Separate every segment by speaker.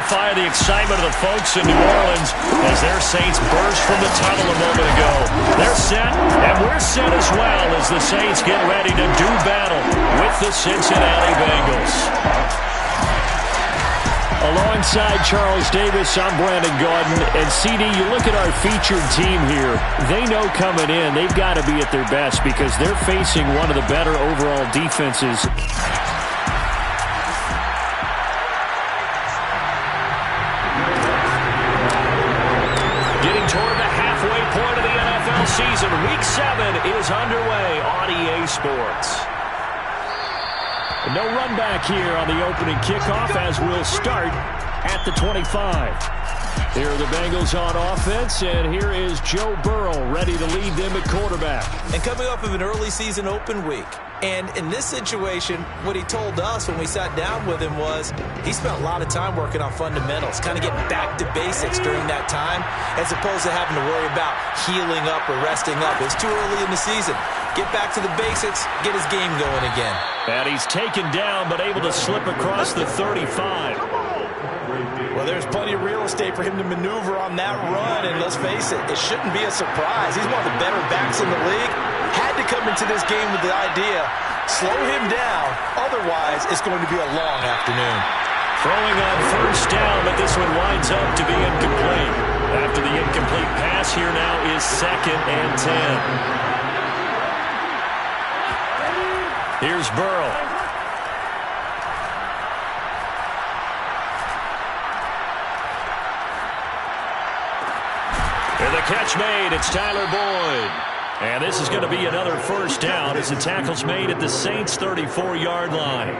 Speaker 1: amplify the excitement of the folks in New Orleans as their Saints burst from the tunnel a moment ago. They're set, and we're set as well as the Saints get ready to do battle with the Cincinnati Bengals. Alongside Charles Davis, I'm Brandon Gaudin. And CD, you look at our featured team here. They know coming in they've got to be at their best because they're facing one of the better overall defenses. Getting toward the halfway point of the NFL season. Week 7 is underway on EA Sports. No run back here on the opening kickoff as we'll start at the 25. Here are the Bengals on offense, and here is Joe Burrow ready to lead them at quarterback.
Speaker 2: And coming off of an early season open week. And in this situation, what he told us when we sat down with him was he spent a lot of time working on fundamentals, kind of getting back to basics during that time, as opposed to having to worry about healing up or resting up. It's too early in the season. Get back to the basics, get his game going again.
Speaker 1: And he's taken down, but able to slip across the 35.
Speaker 2: Well, there's plenty of real estate for him to maneuver on that run, and let's face it, it shouldn't be a surprise. He's one of the better backs in the league. Had to come into this game with the idea, slow him down, otherwise it's going to be a long afternoon.
Speaker 1: Throwing on first down, but this one winds up to be incomplete. After the incomplete pass, here now is 2nd and 10. Here's Burrow. And the catch made. It's Tyler Boyd. And this is going to be another first down as the tackle's made at the Saints' 34-yard line.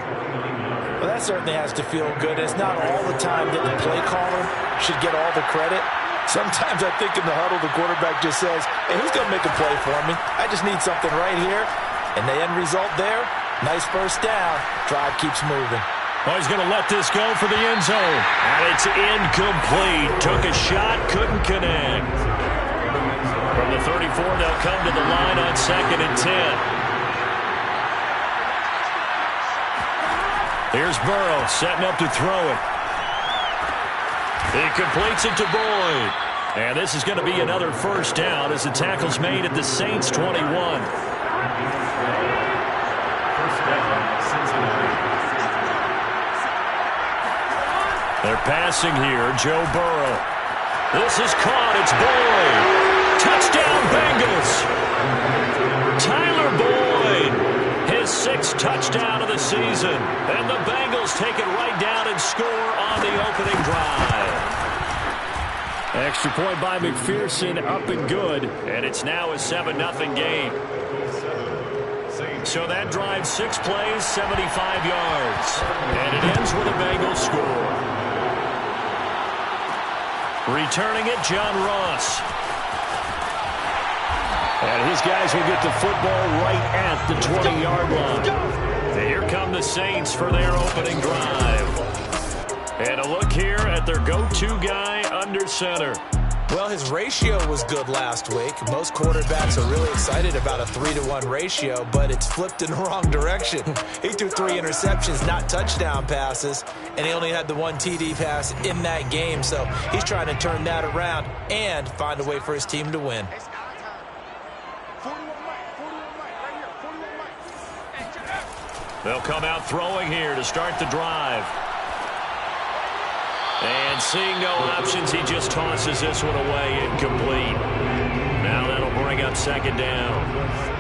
Speaker 2: Well, that certainly has to feel good. It's not all the time that the play caller should get all the credit. Sometimes I think in the huddle the quarterback just says, hey, who's going to make a play for me? I just need something right here. And the end result there, nice first down. Drive keeps moving.
Speaker 1: Oh, he's going to let this go for the end zone. And it's incomplete. Took a shot, couldn't connect. From the 34, they'll come to the line on 2nd and 10. Here's Burrow setting up to throw it. He completes it to Boyd. And this is going to be another first down as the tackle's made at the Saints' 21. They're passing here. Joe Burrow. This is caught. It's Boyd. Touchdown, Bengals. Tyler Boyd. His 6th touchdown of the season. And the Bengals take it right down and score on the opening drive. Extra point by McPherson, up and good. And it's now a 7-0 game. So that drives 6 plays, 75 yards. And it ends with a Bengals score. Returning it, John Ross. And his guys will get the football right at the 20-yard line. And here come the Saints for their opening drive. And a look here at their go-to guy under center.
Speaker 2: Well, his ratio was good last week. Most quarterbacks are really excited about a 3-to-1 ratio, but it's flipped in the wrong direction. He threw 3 interceptions, not touchdown passes, and he only had the 1 TD pass in that game. So he's trying to turn that around and find a way for his team to win.
Speaker 1: They'll come out throwing here to start the drive. And seeing no options, he just tosses this one away, incomplete. Now that'll bring up 2nd down.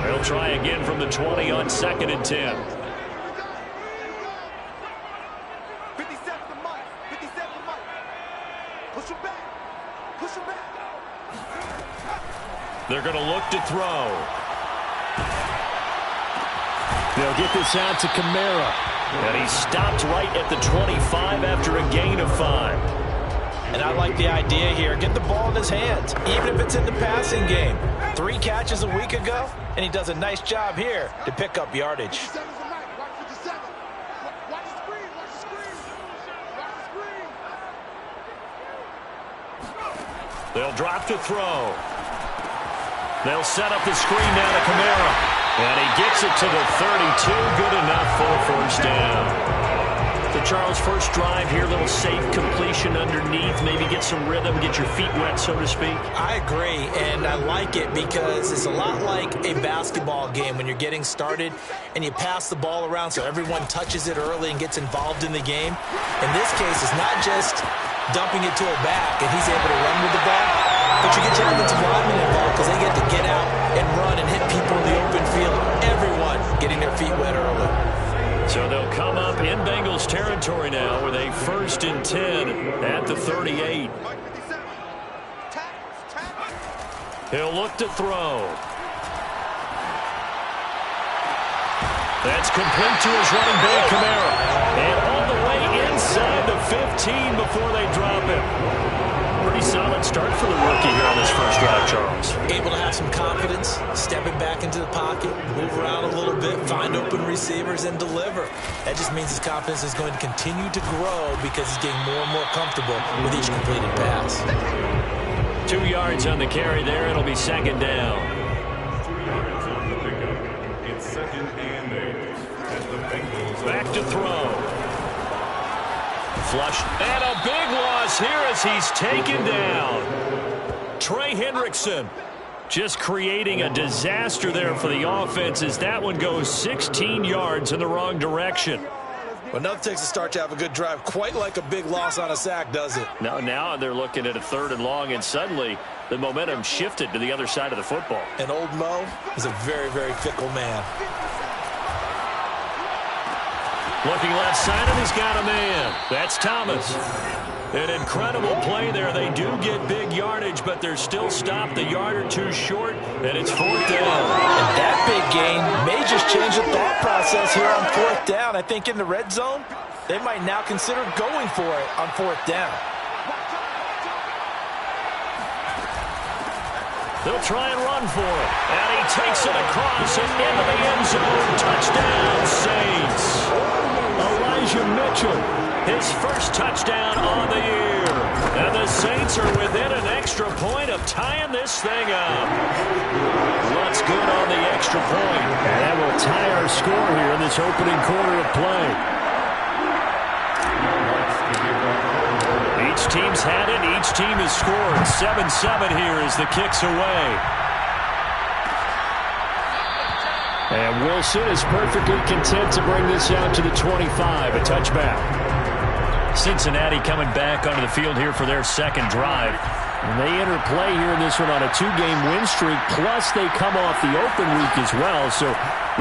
Speaker 1: They'll try again from the 20 on 2nd and 10.
Speaker 3: 57 to Mike. 57 to Mike. Push him back. Push him back.
Speaker 1: They're going to look to throw. They'll get this out to Kamara. And he stopped right at the 25 after a gain of 5.
Speaker 2: And I like the idea here. Get the ball in his hands, even if it's in the passing game. 3 catches a week ago, and he does a nice job here to pick up yardage.
Speaker 1: They'll drop to throw. They'll set up the screen now to Kamara. And he gets it to the 32. Good enough for a first down. So, Charles, first drive here, little safe completion underneath, maybe get some rhythm, get your feet wet, so to speak.
Speaker 2: I agree, and I like it because it's a lot like a basketball game when you're getting started and you pass the ball around so everyone touches it early and gets involved in the game. In this case, it's not just dumping it to a back and he's able to run with the ball, but you get your offensive linemen involved because they get to get out and run and hit people in the open field. Everyone getting their feet wet early.
Speaker 1: So they'll come up in Bengals territory now with a 1st and 10 at the 38. He'll look to throw. That's complete to his running back, Kamara. And all the way inside the 15 before they drop him. Pretty solid start for the rookie here on this first drive, Charles.
Speaker 2: Able to have some confidence, stepping back into the pocket, move around a little bit, find open receivers, and deliver. That just means his confidence is going to continue to grow because he's getting more and more comfortable with each completed pass.
Speaker 1: 2 yards on the carry there. It'll be 2nd down.
Speaker 4: 2 yards on the pickup. It's 2nd and 8 as the Bengals
Speaker 1: back to throw. Flush. And a big loss here as he's taken down. Trey Hendrickson just creating a disaster there for the offense as that one goes 16 yards in the wrong direction.
Speaker 2: Well, nothing takes a start to have a good drive quite like a big loss on a sack, does it?
Speaker 1: Now they're looking at a 3rd and long, and suddenly the momentum shifted to the other side of the football.
Speaker 2: And old Mo is a very, very fickle man.
Speaker 1: Looking left side, and he's got a man. That's Thomas. An incredible play there. They do get big yardage, but they're still stopped a yard or two short, and it's 4th down.
Speaker 2: And that big gain may just change the thought process here on 4th down. I think in the red zone, they might now consider going for it on 4th down.
Speaker 1: They'll try and run for it. And he takes it across and into the end zone. Touchdown, Saints. Elijah Mitchell, his first touchdown on the year. And the Saints are within an extra point of tying this thing up. What's good on the extra point? And that will tie our score here in this opening quarter of play. Each team's had it. Each team has scored. 7-7 here as the kick's away. And Wilson is perfectly content to bring this out to the 25, a touchback. Cincinnati coming back onto the field here for their 2nd drive. And they enter play here in this one on a 2-game win streak, plus they come off the open week as well. So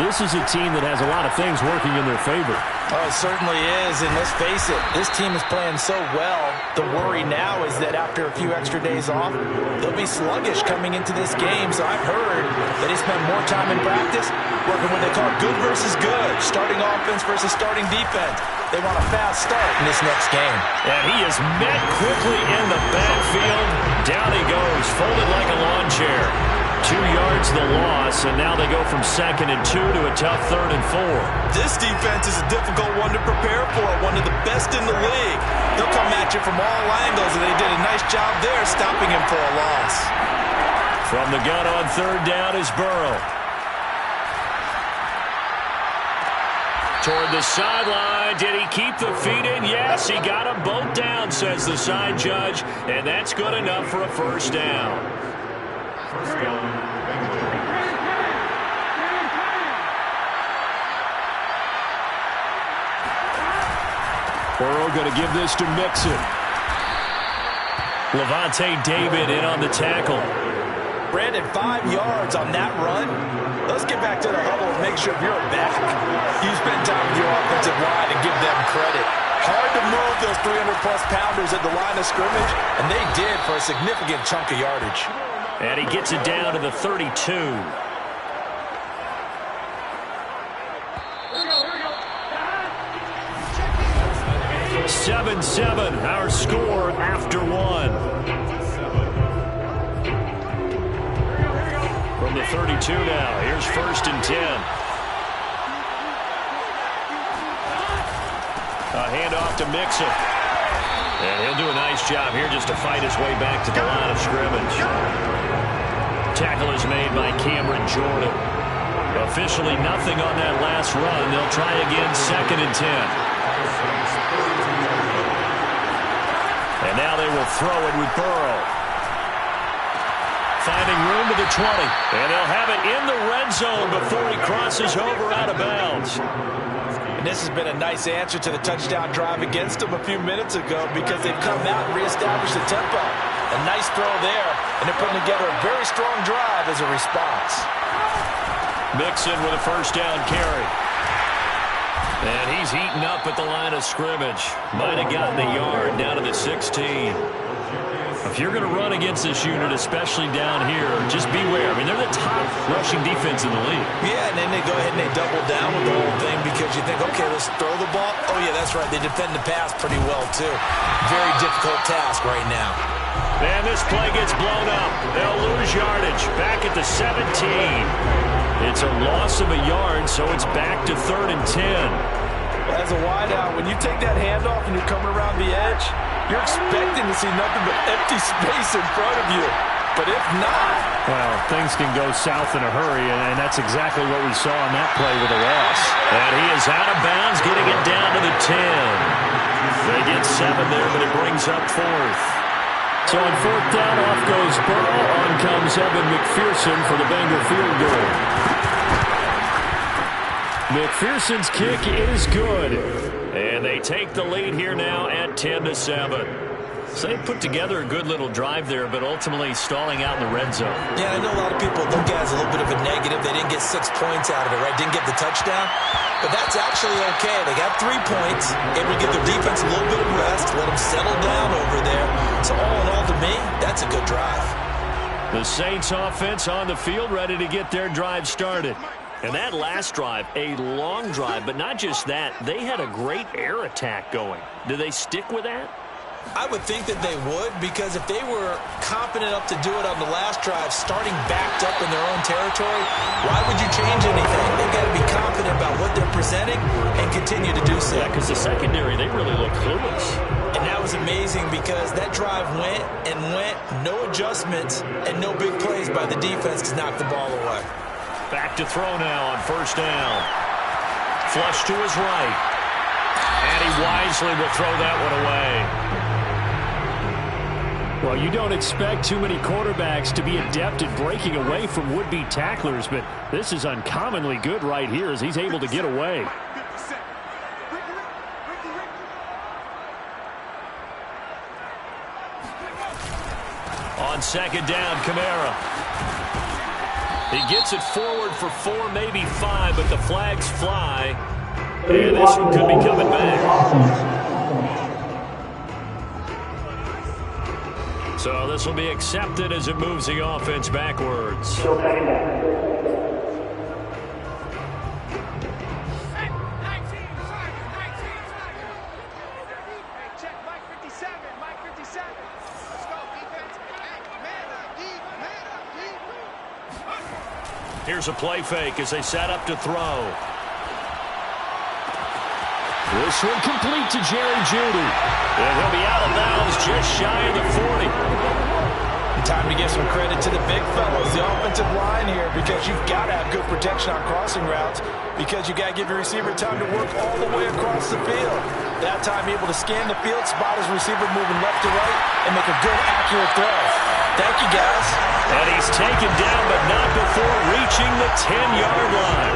Speaker 1: this is a team that has a lot of things working in their favor.
Speaker 2: Oh, it certainly is, and let's face it, this team is playing so well. The worry now is that after a few extra days off, they'll be sluggish coming into this game. So I've heard that they spend more time in practice working what they call good versus good, starting offense versus starting defense. They want a fast start in this next game.
Speaker 1: And he is met quickly in the backfield. Down he goes, folded like a lawn chair. 2 yards the loss, and now they go from 2nd and 2 to a tough 3rd and 4.
Speaker 2: This defense is a difficult one to prepare for, one of the best in the league. They'll come at you from all angles, and they did a nice job there stopping him for a loss.
Speaker 1: From the gun on 3rd down is Burrow. Toward the sideline. Did he keep the feet in? Yes, he got them both down, says the side judge, and that's good enough for a 1st down. Burrow going to give this to Mixon. Levante David in on the tackle.
Speaker 2: Brandon, 5 yards on that run. Let's get back to the huddle and make sure you're back. You spend time with your offensive line and give them credit. Hard to move those 300-plus pounders at the line of scrimmage, and they did for a significant chunk of yardage.
Speaker 1: And he gets it down to the 32. 7-7, our score after 1. From the 32 now, here's 1st and 10. A handoff to Mixon. And he'll do a nice job here just to fight his way back to the line of scrimmage. Tackle is made by Cameron Jordan. Officially nothing on that last run. They'll try again, 2nd and 10. And now they will throw it with Burrow. Finding room to the 20. And they'll have it in the red zone before he crosses over out of bounds.
Speaker 2: And this has been a nice answer to the touchdown drive against them a few minutes ago because they've come out and reestablished the tempo. A nice throw there, and they're putting together a very strong drive as a response.
Speaker 1: Mixon with a first down carry. And he's heating up at the line of scrimmage. Might have gotten a yard down to the 16. If you're going to run against this unit, especially down here, just beware. I mean, they're the top rushing defense in the league.
Speaker 2: Yeah, and then they go ahead and they double down with the whole thing because you think, okay, let's throw the ball. Oh, yeah, that's right. They defend the pass pretty well, too. Very difficult task right now.
Speaker 1: And this play gets blown up. They'll lose yardage. Back at the 17. It's a loss of a yard, so it's back to 3rd and 10.
Speaker 2: Well, as a wideout, when you take that handoff and you're coming around the edge, you're expecting to see nothing but empty space in front of you. But if not...
Speaker 1: Well, things can go south in a hurry, and that's exactly what we saw on that play with a loss. And he is out of bounds, getting it down to the 10. They get 7 there, but it brings up 4th. So on 4th down, off goes Burrow. On comes Evan McPherson for the Bengal field goal. McPherson's kick is good. And they take the lead here now at 10-7. So they put together a good little drive there, but ultimately stalling out in the red zone.
Speaker 2: Yeah, I know a lot of people look at it as a little bit of a negative. They didn't get 6 points out of it, right? Didn't get the touchdown. But that's actually okay. They got 3 points, able to give their defense a little bit of rest, let them settle down over there. So all in all, to me, that's a good drive.
Speaker 1: The Saints offense on the field, ready to get their drive started. And that last drive, a long drive, but not just that. They had a great air attack going. Do they stick with that?
Speaker 2: I would think that they would, because if they were confident enough to do it on the last drive, starting backed up in their own territory, why would you change anything? They've got to be confident about what they're presenting and continue to do so.
Speaker 1: Yeah, because the secondary, they really look clueless.
Speaker 2: And that was amazing because that drive went and went, no adjustments and no big plays by the defense to knock the ball away.
Speaker 1: Back to throw now on 1st down. Flush to his right. And he wisely will throw that one away. Well, you don't expect too many quarterbacks to be adept at breaking away from would-be tacklers, but this is uncommonly good right here as he's able to get away. On 2nd down, Kamara. He gets it forward for 4, maybe 5, but the flags fly. And this one could be coming back. So this will be accepted as it moves the offense backwards. Here's a play fake as they set up to throw. This one complete to Jerry Jeudy. And he'll be out of bounds just shy of the 40.
Speaker 2: Time to give some credit to the big fellas, the offensive line here, because you've got to have good protection on crossing routes because you've got to give your receiver time to work all the way across the field. That time able to scan the field, spot his receiver moving left to right, and make a good, accurate throw. Thank you, guys.
Speaker 1: And he's taken down, but not before reaching the 10-yard line.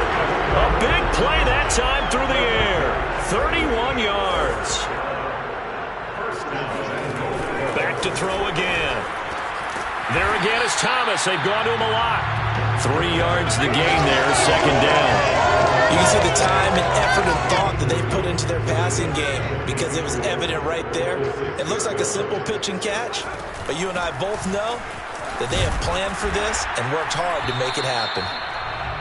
Speaker 1: A big play that time through the air. 31 yards. Back to throw again. There again is Thomas. They've gone to him a lot. 3 yards the gain there, 2nd down.
Speaker 2: You can see the time and effort and thought that they put into their passing game because it was evident right there. It looks like a simple pitch and catch, but you and I both know that they have planned for this and worked hard to make it happen.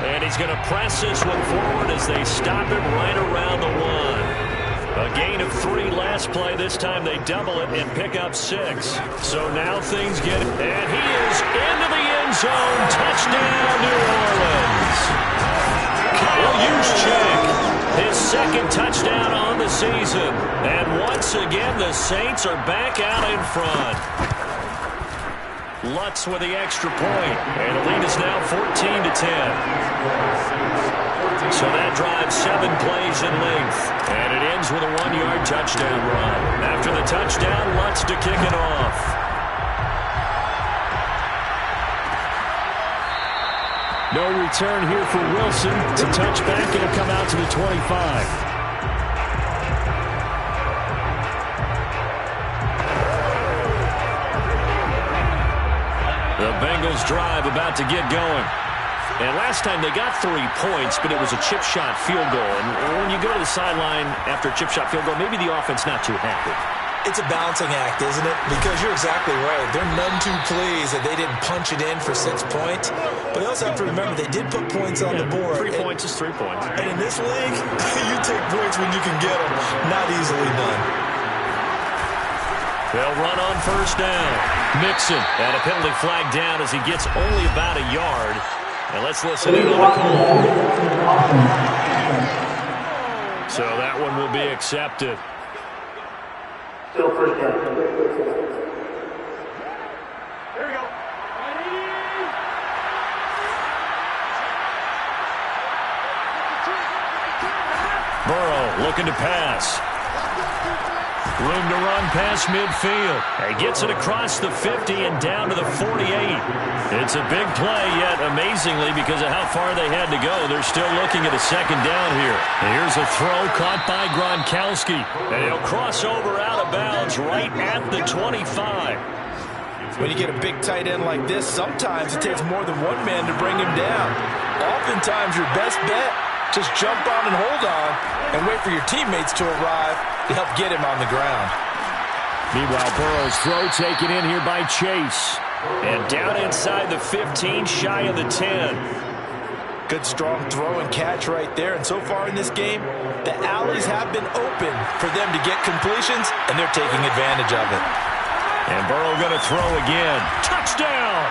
Speaker 1: And he's going to press this one forward as they stop him right around the 1. A gain of 3 last play. This time they double it and pick up 6. So now things get... And he is into the end zone. Touchdown, New Orleans. Kyle Juszczyk, his 2nd touchdown on the season. And once again, the Saints are back out in front. Lutz with the extra point. And the lead is now 14-10. So that drives 7 plays in length. And it ends with a 1-yard touchdown run. After the touchdown, Lutz to kick it off. No return here for Wilson. It's a touchback. It'll come out to the 25. The Bengals drive about to get going. And last time they got 3 points, but it was a chip shot field goal. And when you go to the sideline after a chip shot field goal, maybe the offense not too happy.
Speaker 2: It's a balancing act, isn't it? Because you're exactly right. They're none too pleased that they didn't punch it in for 6 points. But they also have to remember they did put points on the board.
Speaker 1: 3 points is 3 points.
Speaker 2: And in this league, you take points when you can get them. Not easily done.
Speaker 1: They'll run on first down. Mixon and a penalty flag down as he gets only about a yard. And let's listen in on the call. So that one will be accepted.
Speaker 5: Still first down.
Speaker 3: There we go.
Speaker 1: Burrow looking to pass. Room to run past midfield. He gets it across the 50 and down to the 48. It's a big play, yet amazingly, because of how far they had to go, they're still looking at a second down here. And here's a throw caught by Gronkowski. And he'll cross over out of bounds right at the 25.
Speaker 2: When you get a big tight end like this, sometimes it takes more than one man to bring him down. Oftentimes, your best bet, just jump on and hold on and wait for your teammates to arrive to help get him on the ground.
Speaker 1: Meanwhile, Burrow's throw taken in here by Chase. And down inside the 15, shy of the 10.
Speaker 2: Good strong throw and catch right there. And so far in this game, the alleys have been open for them to get completions, and they're taking advantage of it.
Speaker 1: And Burrow going to throw again. Touchdown!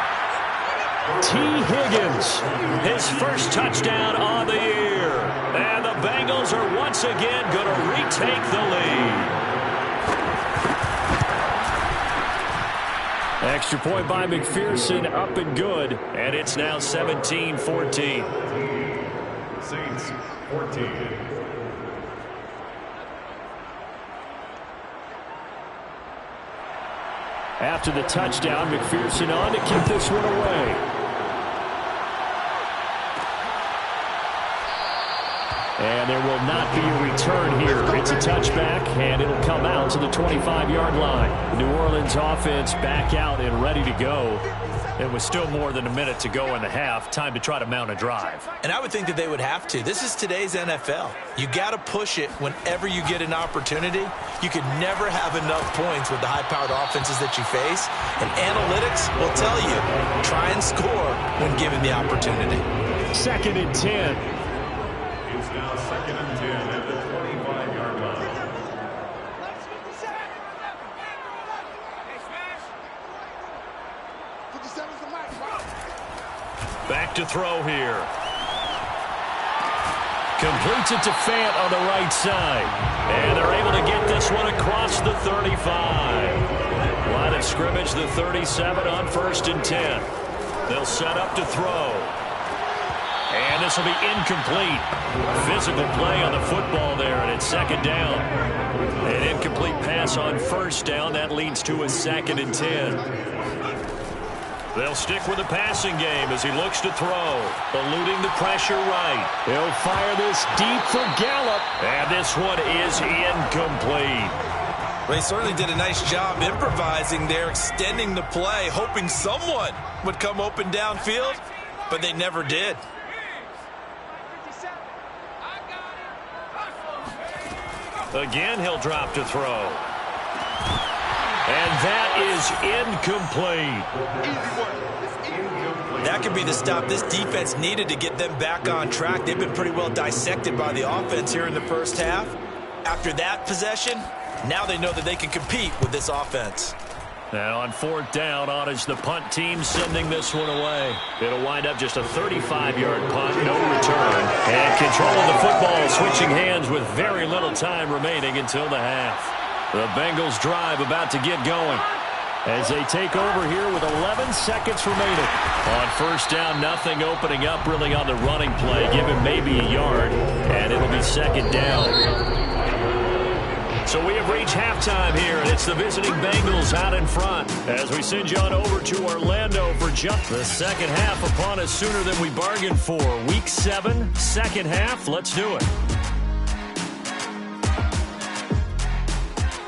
Speaker 1: T. Higgins, his first touchdown on the year. And the Bengals are once again going to retake the lead. Extra point by McPherson, up and good. And it's now 17-14.
Speaker 4: Saints 14.
Speaker 1: After the touchdown, McPherson on to keep this one away. And there will not be a return here. It's a touchback, and it'll come out to the 25-yard line. The New Orleans offense back out and ready to go. It was still more than a minute to go in the half. Time to try to mount a drive.
Speaker 2: And I would think that they would have to. This is today's NFL. You got to push it whenever you get an opportunity. You can never have enough points with the high-powered offenses that you face. And analytics will tell you, try and score when given the opportunity.
Speaker 1: 2nd and 10.
Speaker 4: It's now 2nd and 10 at the 25-yard line.
Speaker 1: Back to throw here. Completes it to Fant on the right side. And they're able to get this one across the 35. Line of scrimmage, the 37 on 1st and 10. They'll set up to throw. And this will be incomplete. Physical play on the football there, and it's 2nd down. An incomplete pass on 1st down. That leads to a 2nd and 10. They'll stick with the passing game as he looks to throw. Eluding the pressure right. He'll fire this deep for Gallup. And this one is incomplete.
Speaker 2: Well, he certainly did a nice job improvising there, extending the play, hoping someone would come open downfield, but they never did.
Speaker 1: Again, he'll drop to throw. And that is incomplete.
Speaker 2: That could be the stop this defense needed to get them back on track. They've been pretty well dissected by the offense here in the first half. After that possession, now they know that they can compete with this offense.
Speaker 1: And on 4th down, on is the punt team sending this one away. It'll wind up just a 35-yard punt, no return. And control of the football switching hands with very little time remaining until the half. The Bengals drive about to get going. as they take over here with 11 seconds remaining. On first down, nothing opening up really on the running play. Give him maybe a yard, and it'll be second down. So we have reached halftime here, and it's the visiting Bengals out in front as we send you on over to Orlando for just the second half upon us sooner than we bargained for. Week 7, second half. Let's do it.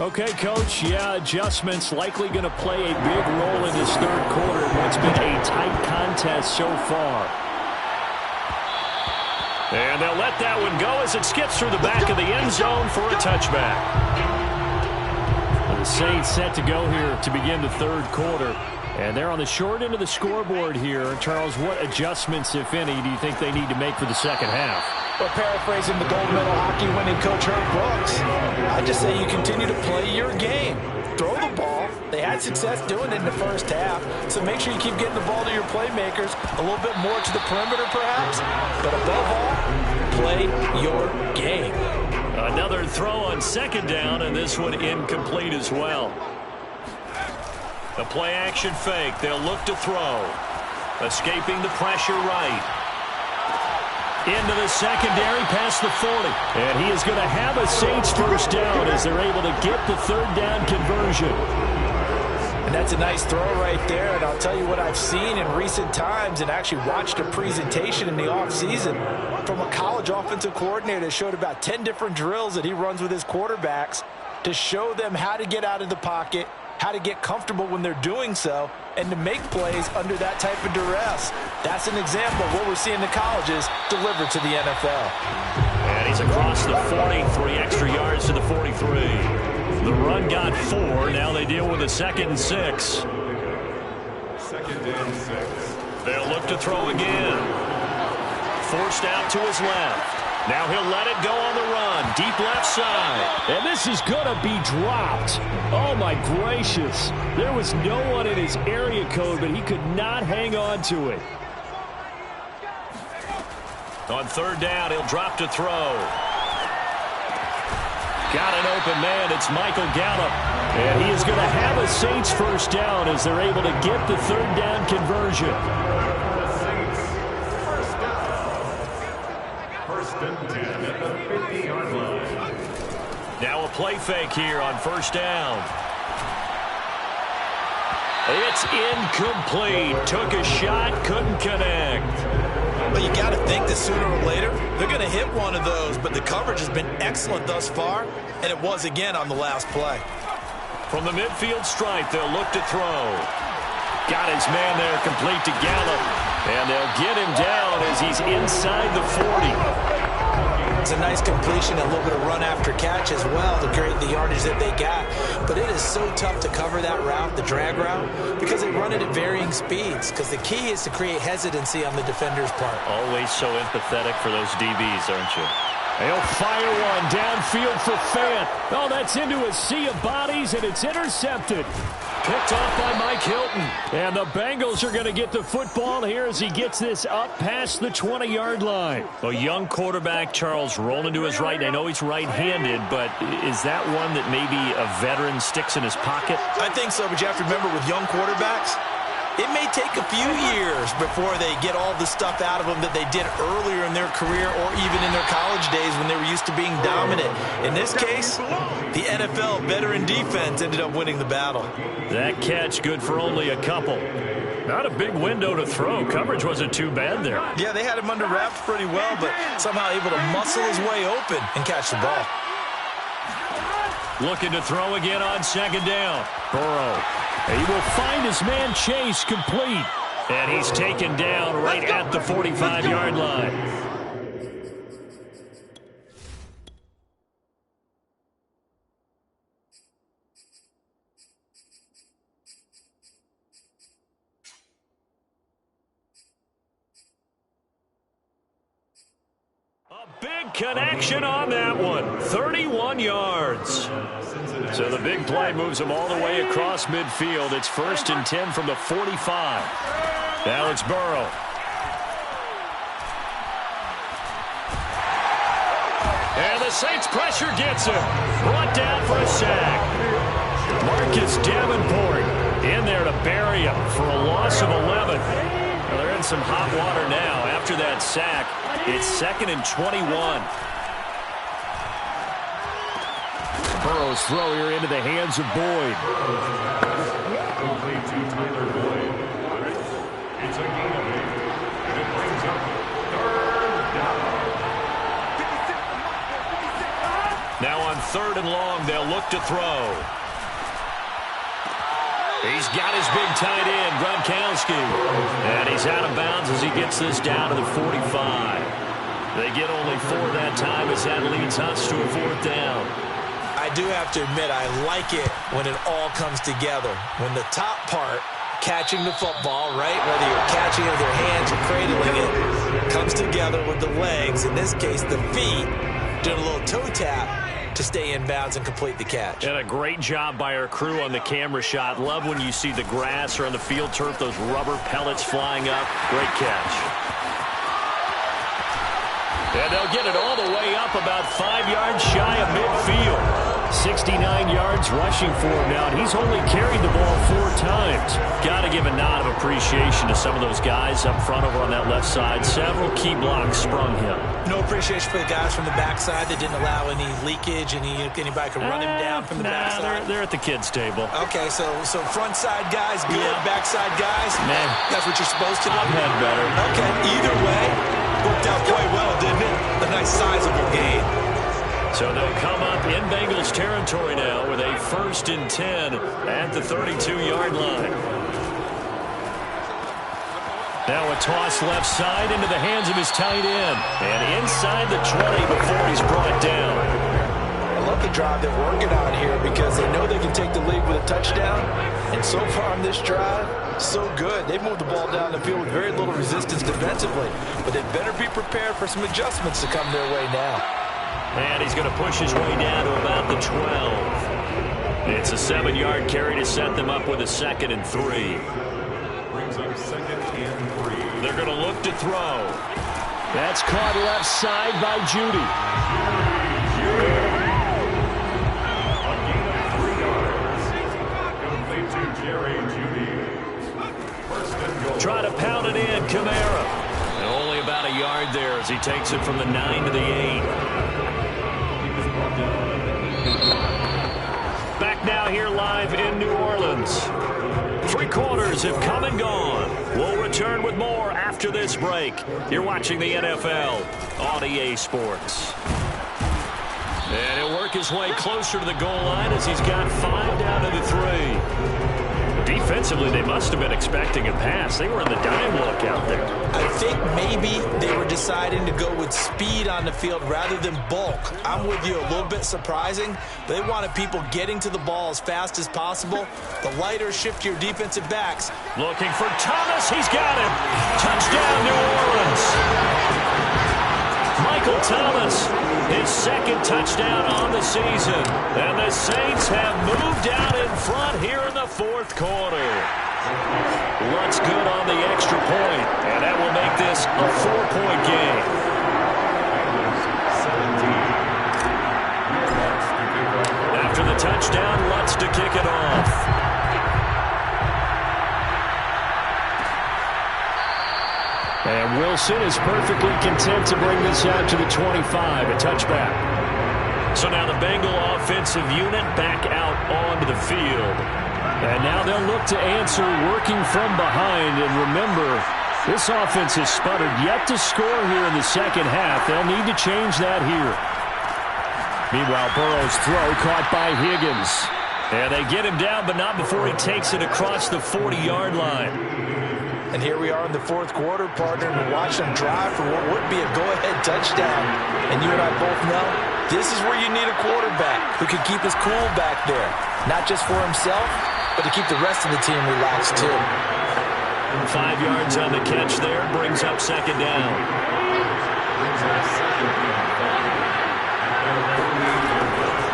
Speaker 1: Okay, Coach, yeah, adjustments likely going to play a big role in this third quarter in what's been a tight contest so far. And they'll let that one go as it skips through the back of the end zone for a touchback. The Saints set to go here to begin the third quarter. And they're on the short end of the scoreboard here. Charles, what adjustments, if any, do you think they need to make for the second half?
Speaker 2: Well, paraphrasing the gold medal hockey winning coach Herb Brooks, I just say you continue to play your game. Throw the ball. They had success doing it in the first half, so make sure you keep getting the ball to your playmakers, a little bit more to the perimeter perhaps, but above all, play your game.
Speaker 1: Another throw on second down, and this one incomplete as well. The play action fake. They'll look to throw. Escaping the pressure right. Into the secondary past the 40. And he is going to have a Saints first down as they're able to get the third down conversion.
Speaker 2: And that's a nice throw right there. And I'll tell you what I've seen in recent times and actually watched a presentation in the offseason from a college offensive coordinator that showed about 10 different drills that he runs with his quarterbacks to show them how to get out of the pocket, how to get comfortable when they're doing so, and to make plays under that type of duress. That's an example of what we're seeing in the colleges delivered to the NFL.
Speaker 1: And he's across the 40, 3 extra yards to the 43. The run got 4. Now they deal with a 2nd and 6.
Speaker 4: 2nd and 6.
Speaker 1: They'll look to throw again. Forced out to his left. Now he'll let it go on the run. Deep left side.
Speaker 6: And this is going to be dropped. Oh, my gracious. There was no one in his area code, but he could not hang on to it.
Speaker 1: On third down, he'll drop to throw. Got an open man. It's Michael Gallup. And he is going to have a Saints first down as they're able to get the third down conversion. Now a play fake here on first down. It's incomplete. Took a shot, couldn't connect.
Speaker 2: But you got to think that sooner or later, they're going to hit one of those. But the coverage has been excellent thus far, and it was again on the last play.
Speaker 1: From the midfield stripe, they'll look to throw. Got his man there, complete to Gallup. And they'll get him down as he's inside the 40.
Speaker 2: It's a nice completion, a little bit of run after catch as well to create the yardage that they got. But it is so tough to cover that route, the drag route, because they run it at varying speeds. Because the key is to create hesitancy on the defender's part.
Speaker 1: Always so empathetic for those DBs, aren't you?
Speaker 6: He'll fire one downfield for Fant. Oh, that's into a sea of bodies, and it's intercepted.
Speaker 1: Picked off by Mike Hilton.
Speaker 6: And the Bengals are going to get the football here as he gets this up past the 20-yard line.
Speaker 1: A young quarterback, Charles, rolling to his right. I know he's right-handed, but is that one that maybe a veteran sticks in his pocket?
Speaker 2: I think so, but you have to remember with young quarterbacks, it may take a few years before they get all the stuff out of them that they did earlier in their career or even in their college days when they were used to being dominant. In this case, the NFL veteran defense ended up winning the battle.
Speaker 1: That catch good for only a couple. Not a big window to throw. Coverage wasn't too bad there.
Speaker 2: Yeah, they had him under wraps pretty well, but somehow able to muscle his way open and catch the ball.
Speaker 1: Looking to throw again on second down. Burrow.
Speaker 6: He will find his man Chase complete.
Speaker 1: And he's taken down right at the 45-yard line. A big connection on that one. 31 yards. So the big play moves him all the way across midfield. It's 1st and 10 from the 45. Now it's Burrow. And the Saints pressure gets him. Brought down for a sack. Marcus Davenport bury him for a loss of 11. Well, they're in some hot water now. After that sack, it's 2nd and 21.
Speaker 6: Burrow's throw here into the hands of Boyd.
Speaker 4: Complete to Tyler Boyd. It's a gain of 8. And it brings up 3rd down.
Speaker 1: Now on 3rd and long, they'll look to throw. He's got his big tight end, Gronkowski. And he's out of bounds as he gets this down to the 45. They get only 4 that time as that leads us to a 4th down.
Speaker 2: I do have to admit, I like it when it all comes together. When the top part, catching the football, right, whether you're catching it with your hands or cradling it, comes together with the legs, in this case the feet, doing a little toe tap to stay in bounds and complete the catch.
Speaker 1: And a great job by our crew on the camera shot. Love when you see the grass or on the field turf, those rubber pellets flying up. Great catch. And they'll get it all the way up about 5 yards shy of midfield.
Speaker 6: 69 yards rushing for him now, and he's only carried the ball 4 times.
Speaker 1: Got to give a nod of appreciation to some of those guys up front over on that left side. Several key blocks sprung him.
Speaker 2: No appreciation for the guys from the backside that didn't allow any leakage, anybody could run him down from the backside.
Speaker 1: They're at the kids' table.
Speaker 2: Okay, so front side guys good, backside guys,
Speaker 1: man,
Speaker 2: that's what you're supposed to do.
Speaker 1: I've had better.
Speaker 2: Okay, either way, worked out quite well, didn't it? A nice sizable gain.
Speaker 1: So they'll come up in Bengals territory now with a 1st and 10 at the 32-yard line. Now a toss left side into the hands of his tight end. And inside the 20 before he's brought down.
Speaker 2: I love the drive they're working on here because they know they can take the lead with a touchdown. And so far on this drive, so good. They've moved the ball down the field with very little resistance defensively. But they better be prepared for some adjustments to come their way now.
Speaker 1: And he's going to push his way down to about the 12. It's a 7-yard carry to set them up with a 2nd and 3.
Speaker 4: Brings up 2nd and 3.
Speaker 1: They're going to look to throw.
Speaker 6: That's caught left side by Judy.
Speaker 4: A gain of 3 yards. Complete to Jerry Judy. 1st and goal.
Speaker 1: Try to pound it in, Kamara. And only about a yard there as he takes it from the 9 to the 8. Back now here live in New Orleans. 3 quarters have come and gone. We'll return with more after this break. You're watching the NFL on EA Sports. And he'll work his way closer to the goal line as he's got 5 down to the 3. Defensively, they must have been expecting a pass. They were in the dime look out there.
Speaker 2: I think maybe they were deciding to go with speed on the field rather than bulk. I'm with you, a little bit surprising. They wanted people getting to the ball as fast as possible. The lighter, shiftier defensive backs.
Speaker 1: Looking for Thomas. He's got him. Touchdown, New Orleans. Michael Thomas, his 2nd touchdown on the season. And the Saints have moved out in front here in the 4th quarter. Lutz good on the extra point, and that will make this a 4-point game. After the touchdown, Lutz to kick it off.
Speaker 6: And Wilson is perfectly content to bring this out to the 25, a touchback.
Speaker 1: So now the Bengal offensive unit back out onto the field.
Speaker 6: And now they'll look to answer working from behind. And remember, this offense has sputtered yet to score here in the 2nd half. They'll need to change that here. Meanwhile, Burrow's throw caught by Higgins.
Speaker 1: And they get him down, but not before he takes it across the 40-yard line.
Speaker 2: And here we are in the 4th quarter, partner, and we watch them drive for what would be a go-ahead touchdown. And you and I both know this is where you need a quarterback who can keep his cool back there. Not just for himself, but to keep the rest of the team relaxed too.
Speaker 1: 5 yards on the catch there, brings up 2nd down.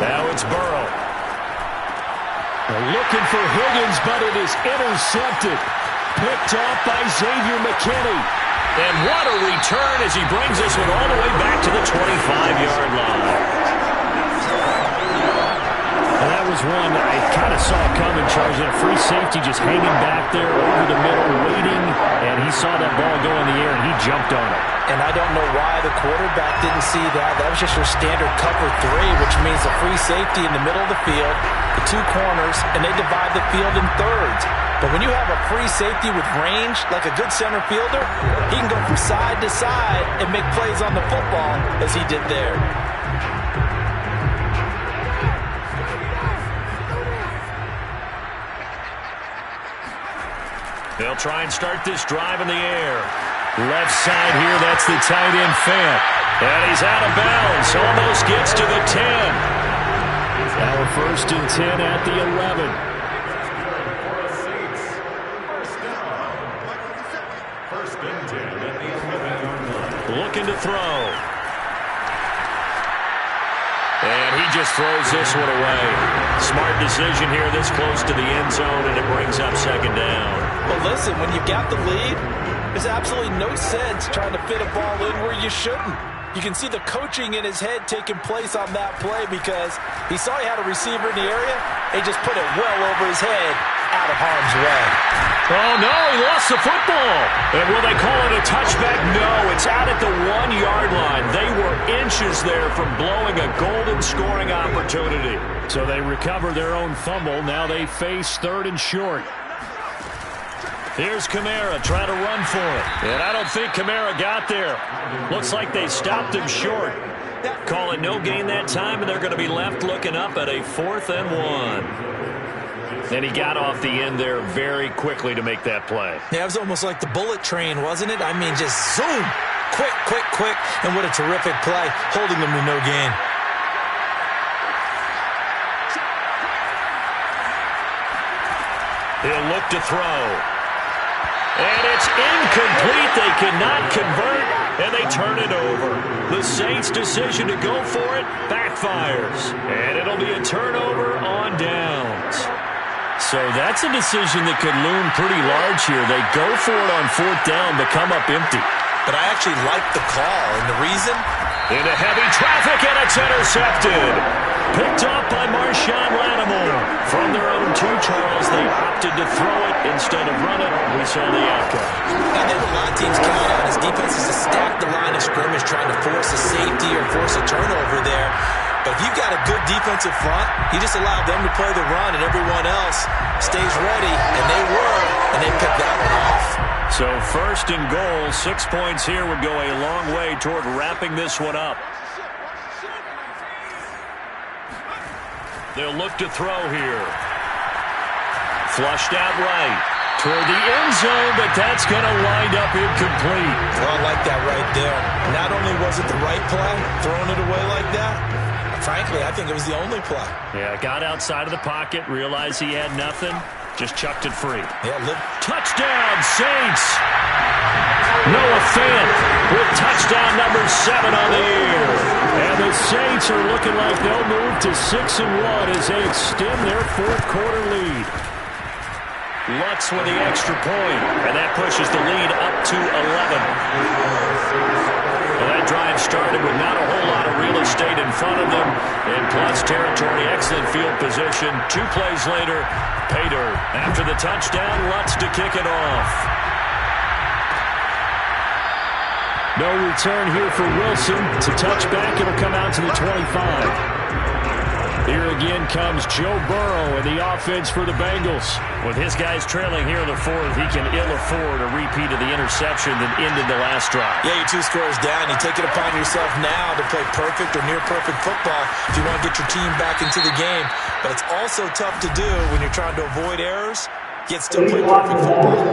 Speaker 1: Now it's Burrow.
Speaker 6: They're looking for Higgins, but it is intercepted. Picked off by Xavier McKinney.
Speaker 1: And what a return as he brings this one all the way back to the 25-yard line.
Speaker 6: And that was was one I kind of saw coming, charging a free safety, just hanging back there over the middle, waiting, and he saw that ball go in the air, and he jumped on it.
Speaker 2: And I don't know why the quarterback didn't see that. That was just your standard cover 3, which means a free safety in the middle of the field, the 2 corners, and they divide the field in thirds. But when you have a free safety with range, like a good center fielder, he can go from side to side and make plays on the football as he did there.
Speaker 1: They'll try and start this drive in the air. Left side here, that's the tight end Fant. And he's out of bounds. Almost gets to the 10.
Speaker 6: Now a 1st and 10 at the 11.
Speaker 4: First and 10 at the 11-yard line.
Speaker 1: Looking to throw. And he just throws this one away. Smart decision here this close to the end zone, and it brings up 2nd down.
Speaker 2: Well, listen, when you've got the lead, there's absolutely no sense trying to fit a ball in where you shouldn't. You can see the coaching in his head taking place on that play because he saw he had a receiver in the area. He just put it well over his head out of harm's way.
Speaker 1: Oh, no, he lost the football. And will they call it a touchback? No, it's out at the 1-yard line. They were inches there from blowing a golden scoring opportunity.
Speaker 6: So they recover their own fumble. Now they face 3rd and short.
Speaker 1: Here's Kamara trying to run for it. And I don't think Kamara got there. Looks like they stopped him short. Call it no gain that time, and they're going to be left looking up at a 4th and 1. And he got off the end there very quickly to make that play.
Speaker 2: Yeah, it was almost like the bullet train, wasn't it? I mean, just zoom. Quick, quick, quick. And what a terrific play, holding them to no gain.
Speaker 1: He'll look to throw. And it's incomplete. They cannot convert, and they turn it over. The Saints' decision to go for it backfires. And it'll be a turnover on downs.
Speaker 6: So that's a decision that could loom pretty large here. They go for it on 4th down, but come up empty.
Speaker 2: But I actually like the call, and the reason?
Speaker 1: Into heavy traffic, and it's intercepted. Picked up by Marshawn Lattimore. From their own 2, Charles, they opted to throw it instead of run it. We saw the outcome.
Speaker 2: I think a lot of teams count on his defense is to stack the line of scrimmage, trying to force a safety or force a turnover there. But if you've got a good defensive front, you just allow them to play the run, and everyone else stays ready, and they were, and they picked that one off.
Speaker 1: So 1st and goal, 6 points here would go a long way toward wrapping this one up. They'll look to throw here. Flushed out right toward the end zone, but that's going to wind up incomplete.
Speaker 2: Well, I like that right there. Not only was it the right play, throwing it away like that, frankly, I think it was the only play.
Speaker 6: Yeah, got outside of the pocket, realized he had nothing, just chucked it free.
Speaker 2: Yeah,
Speaker 1: touchdown, Saints! Noah Fant with touchdown number 7 on the year.
Speaker 6: And the Saints are looking like they'll move to 6 and 1 as they extend their 4th quarter lead.
Speaker 1: Lutz with the extra point, and that pushes the lead up to 11. Well, that drive started with not a whole lot of real estate in front of them. In plus territory, excellent field position. 2 plays later, pay dirt. After the touchdown, Lutz to kick it off.
Speaker 6: No return here for Wilson. It's a touchback. It'll come out to the 25. Here again comes Joe Burrow and the offense for the Bengals.
Speaker 1: With his guys trailing here in the 4th, he can ill afford a repeat of the interception that ended the last drive.
Speaker 2: Yeah, you're 2 scores down. You take it upon yourself now to play perfect or near-perfect football if you want to get your team back into the game. But it's also tough to do when you're trying to avoid errors, yet still play perfect football.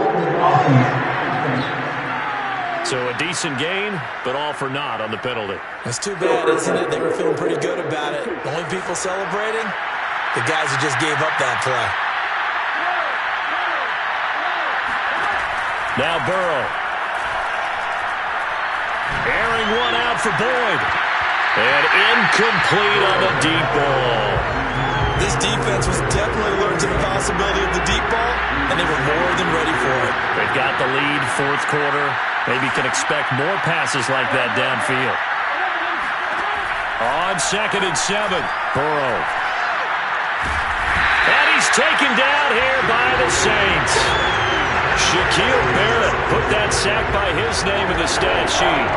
Speaker 1: So a decent gain, but all for naught on the penalty.
Speaker 2: It's too bad, isn't it? They were feeling pretty good about it. The only people celebrating, the guys who just gave up that play.
Speaker 1: Now Burrow. Airing one out for Boyd. And incomplete on the deep ball.
Speaker 2: This defense was definitely alert to the possibility of the deep ball, and they were more than ready for it.
Speaker 1: They've got the lead, 4th quarter. Maybe can expect more passes like that downfield. On 2nd and 7, Burrow. taken down here by the Saints. Shaquille Barrett put that sack by his name in the stat sheet.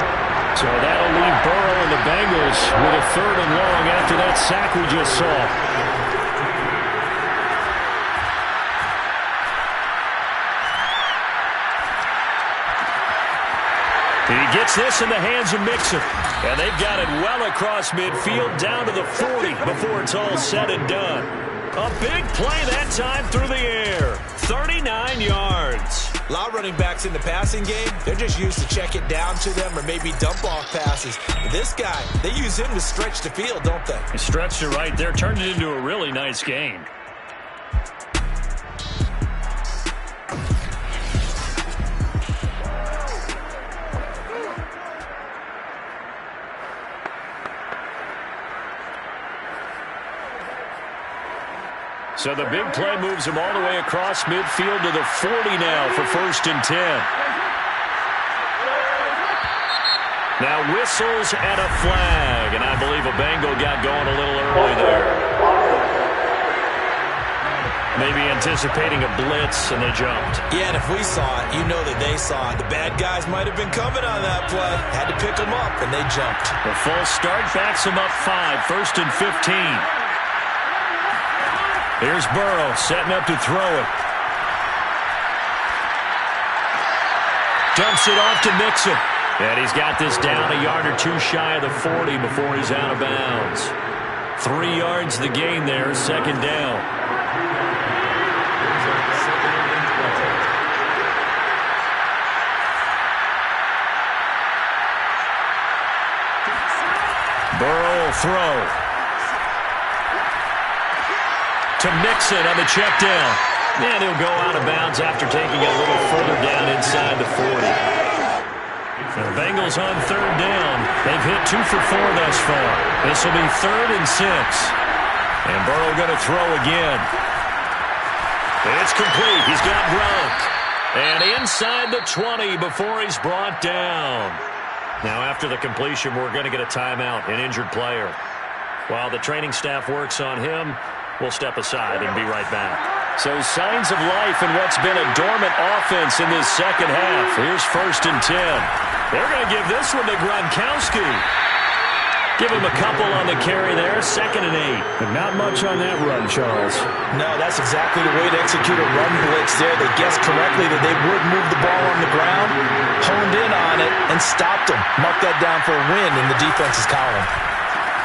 Speaker 1: So that'll leave Burrow and the Bengals with a 3rd and long after that sack we just saw. He gets this in the hands of Mixon. And they've got it well across midfield down to the 40 before it's all said and done. A big play that time through the air. 39 yards.
Speaker 2: A lot of running backs in the passing game, they're just used to check it down to them or maybe dump off passes. But this guy, they use him to stretch the field, don't they?
Speaker 6: He stretched it right there, turned it into a really nice game. So the big play moves him all the way across midfield to the 40 now for 1st and 10. Now whistles and a flag, and I believe a Bengal got going a little early there. Maybe anticipating a blitz, and they jumped.
Speaker 2: Yeah, and if we saw it, you know that they saw it. The bad guys might have been coming on that play. Had to pick them up, and they jumped.
Speaker 6: The full start backs him up 5, 1st and 15. Here's Burrow setting up to throw it. Dumps it off to Mixon. And he's got this down a yard or 2 shy of the 40 before he's out of bounds. 3 yards the gain there, 2nd down. Burrow will throw. To Mixon on the check down. And he'll go out of bounds after taking it a little further down inside the 40. The Bengals on 3rd down. They've hit 2 for 4 thus far. This will be 3rd and 6. And Burrow going to throw again. It's complete. He's got Gronk. And inside the 20 before he's brought down. Now after the completion, we're going to get a timeout, an injured player. While the training staff works on him, we'll step aside and be right back. So signs of life in what's been a dormant offense in this 2nd half. Here's 1st and 10. They're going to give this one to Gronkowski. Give him a couple on the carry there, 2nd and 8. But not much on that run, Charles.
Speaker 2: No, that's exactly the way to execute a run blitz there. They guessed correctly that they would move the ball on the ground, honed in on it, and stopped them. Mark that down for a win in the defense's column.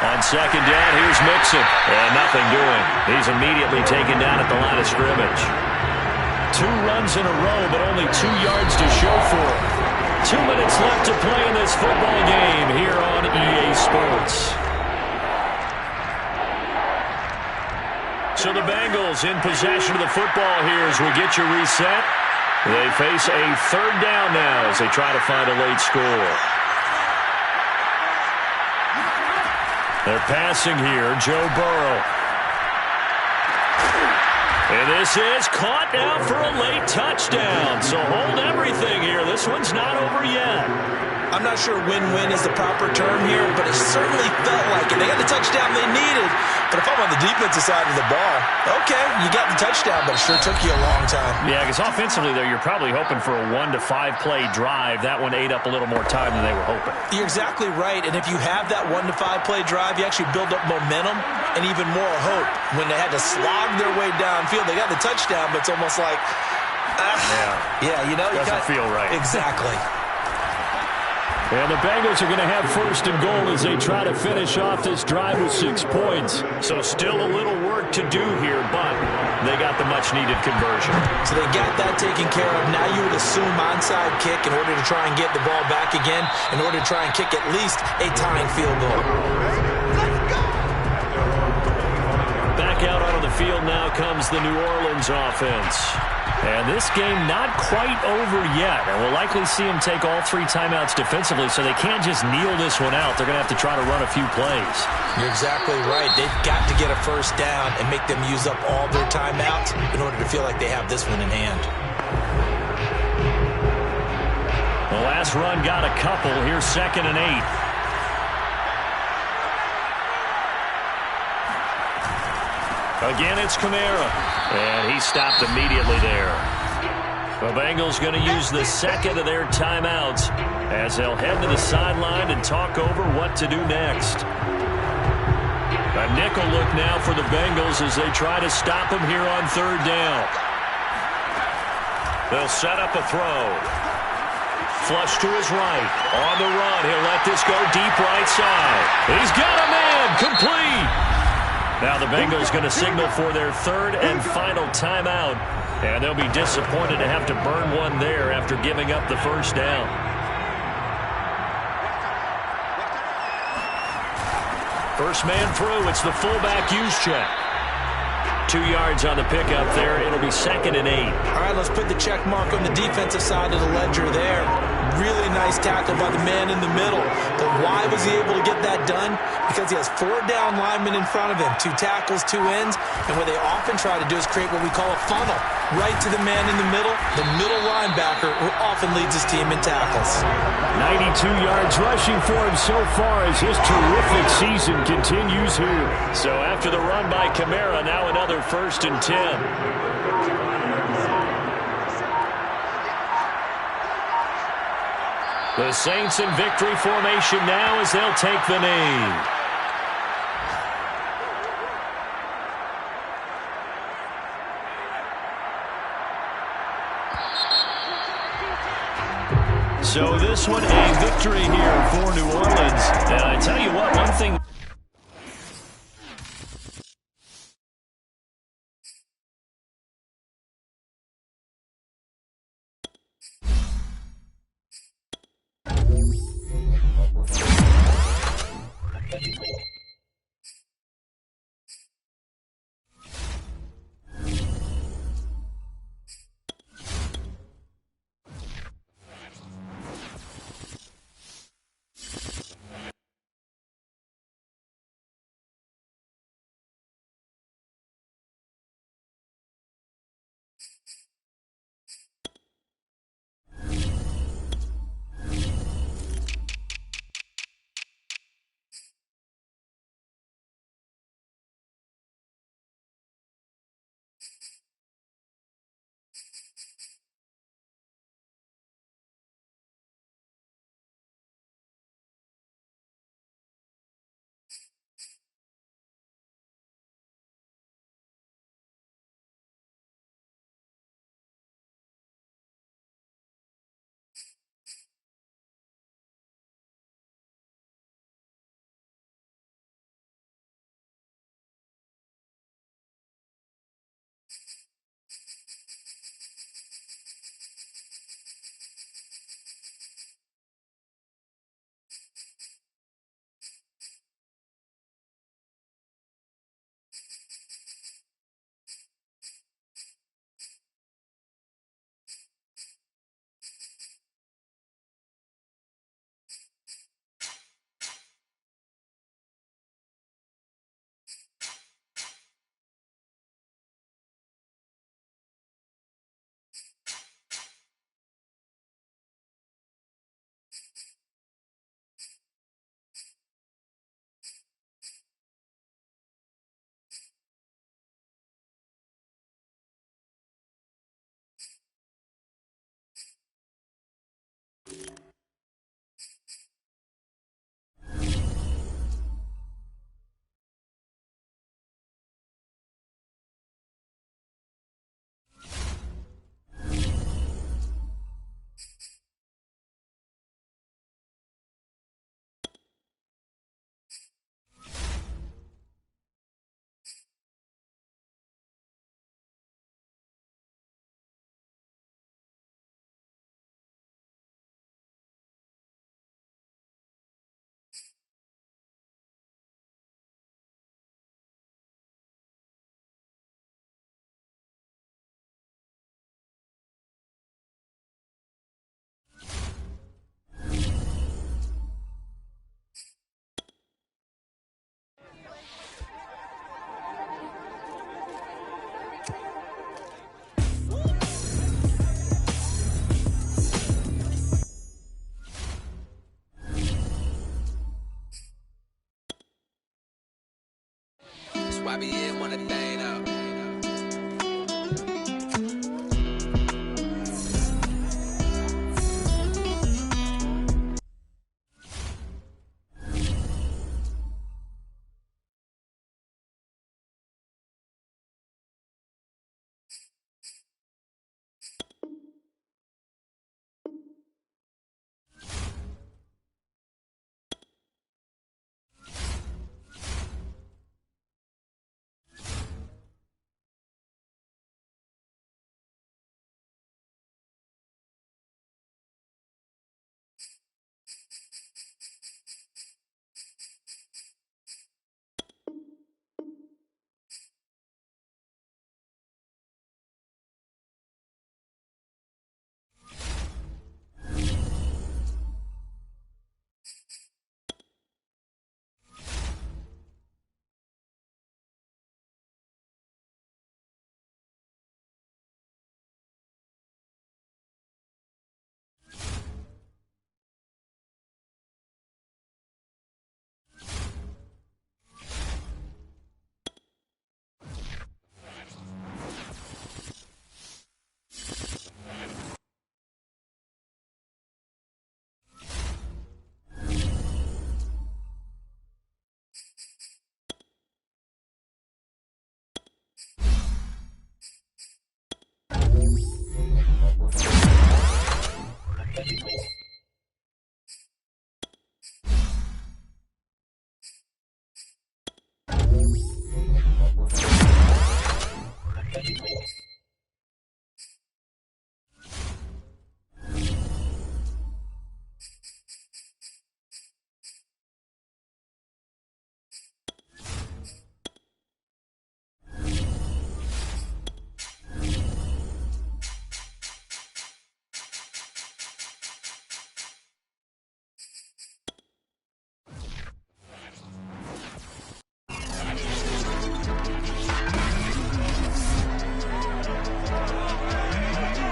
Speaker 1: On 2nd down, here's Mixon. And nothing doing. He's immediately taken down at the line of scrimmage.
Speaker 6: 2 runs in a row, but only 2 yards to show for it. 2 minutes left to play in this football game here on EA Sports. So the Bengals in possession of the football here as we get you reset. They face a 3rd down now as they try to find a late score. They're passing here, Joe Burrow. And this is caught now for a late touchdown. So hold everything here. This one's not over yet.
Speaker 2: I'm not sure win-win is the proper term here, but it certainly felt like it. They got the touchdown they needed, but if I'm on the defensive side of the ball, okay, you got the touchdown, but it sure took you a long time.
Speaker 6: Yeah, because offensively, though, you're probably hoping for a 1 to 5 play drive. That one ate up a little more time than they were hoping.
Speaker 2: You're exactly right, and if you have that 1 to 5 play drive, you actually build up momentum and even more hope. When they had to slog their way downfield, they got the touchdown, but it's almost like, yeah, you know,
Speaker 6: doesn't feel right.
Speaker 2: Exactly.
Speaker 6: And the Bengals are going to have 1st and goal as they try to finish off this drive with 6 points.
Speaker 1: So still a little work to do here, but they got the much-needed conversion.
Speaker 2: So they got that taken care of. Now you would assume onside kick in order to try and get the ball back again, in order to try and kick at least a tying field goal.
Speaker 1: Back out onto the field now comes the New Orleans offense.
Speaker 6: And this game not quite over yet. And we'll likely see them take all 3 timeouts defensively, so they can't just kneel this one out. They're going to have to try to run a few plays.
Speaker 2: You're exactly right. They've got to get a 1st down and make them use up all their timeouts in order to feel like they have this one in hand.
Speaker 6: The last run got a couple. Here's 2nd and 8.
Speaker 1: Again, it's Kamara. And he stopped immediately there. The Bengals going to use the second of their timeouts as they'll head to the sideline and talk over what to do next. A nickel look now for the Bengals as they try to stop him here on third down. They'll set up a throw. Flush to his right. On the run, he'll let this go deep right side. He's got a man. Complete. Now the Bengals going to signal for their third and final timeout. And they'll be disappointed to have to burn one there after giving up the first down. First man through, it's the fullback use check. 2 yards on the pickup there. It'll be 2nd and 8.
Speaker 2: All right, let's put the check mark on the defensive side of the ledger there. Really nice tackle by the man in the middle. But why was he able to get that done? Because he has 4 down linemen in front of him, 2 tackles, 2 ends. And what they often try to do is create what we call a funnel. Right to the man in the middle linebacker, who often leads his team in tackles.
Speaker 6: 92 yards rushing for him so far as his terrific season continues here.
Speaker 1: So after the run by Kamara, now another 1st and 10. The Saints in victory formation now as they'll take the knee. So this one a victory here for New Orleans. And I tell you what, one thing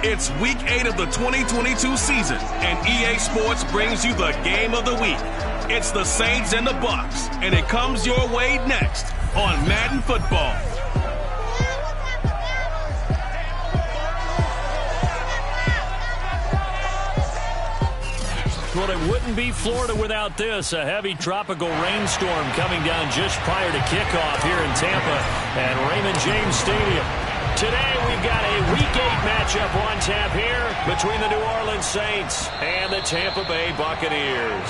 Speaker 7: It's Week 8 of the 2022 season, and EA Sports brings you the game of the week. It's the Saints and the Bucks, and it comes your way next on Madden Football.
Speaker 6: Well, it wouldn't be Florida without this. A heavy tropical rainstorm coming down just prior to kickoff here in Tampa at Raymond James Stadium. Today, we've got a Week 8 matchup on tap here between the New Orleans Saints and the Tampa Bay Buccaneers.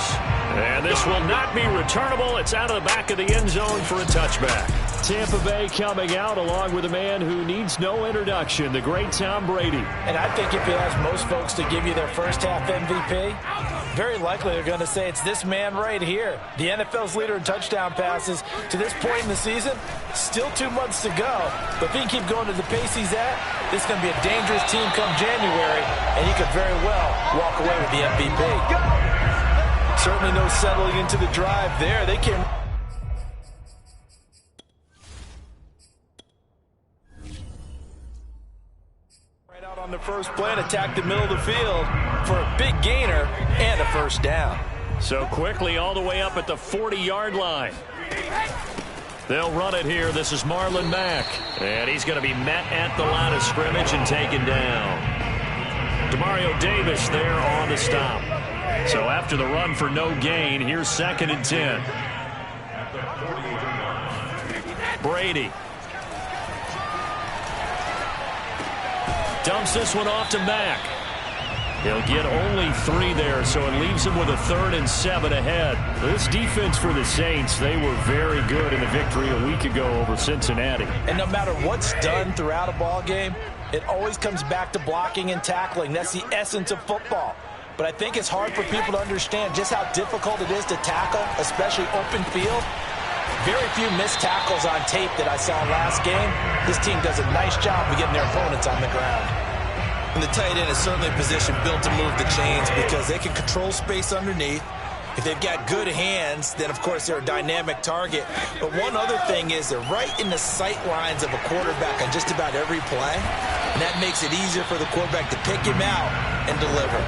Speaker 6: And this will not be returnable. It's out of the back of the end zone for a touchback. Tampa Bay coming out along with a man who needs no introduction, the great Tom Brady.
Speaker 2: And I think if you ask most folks to give you their first half MVP, very likely they're going to say it's this man right here. The NFL's leader in touchdown passes to this point in the season. Still 2 months to go. But if he can keep going to the pace he's at, this is going to be a dangerous team come January, and he could very well walk away with the MVP. Certainly no settling into the drive there. They came right out on the first play and attacked the middle of the field for a big gainer and a first down.
Speaker 6: So quickly all the way up at the 40-yard line. They'll run it here. This is Marlon Mack. And he's going to be met at the line of scrimmage and taken down. Demario Davis there on the stop. So after the run for no gain, here's 2nd and 10. Brady. Dumps this one off to Mack. He'll get only 3 there, so it leaves him with a 3rd and 7 ahead. This defense for the Saints, they were very good in the victory a week ago over Cincinnati.
Speaker 2: And no matter what's done throughout a ball game, it always comes back to blocking and tackling. That's the essence of football. But I think it's hard for people to understand just how difficult it is to tackle, especially open field. Very few missed tackles on tape that I saw last game. This team does a nice job of getting their opponents on the ground. And the tight end is certainly a position built to move the chains because they can control space underneath. If they've got good hands, then, of course, they're a dynamic target. But one other thing is they're right in the sight lines of a quarterback on just about every play. And that makes it easier for the quarterback to pick him out and deliver.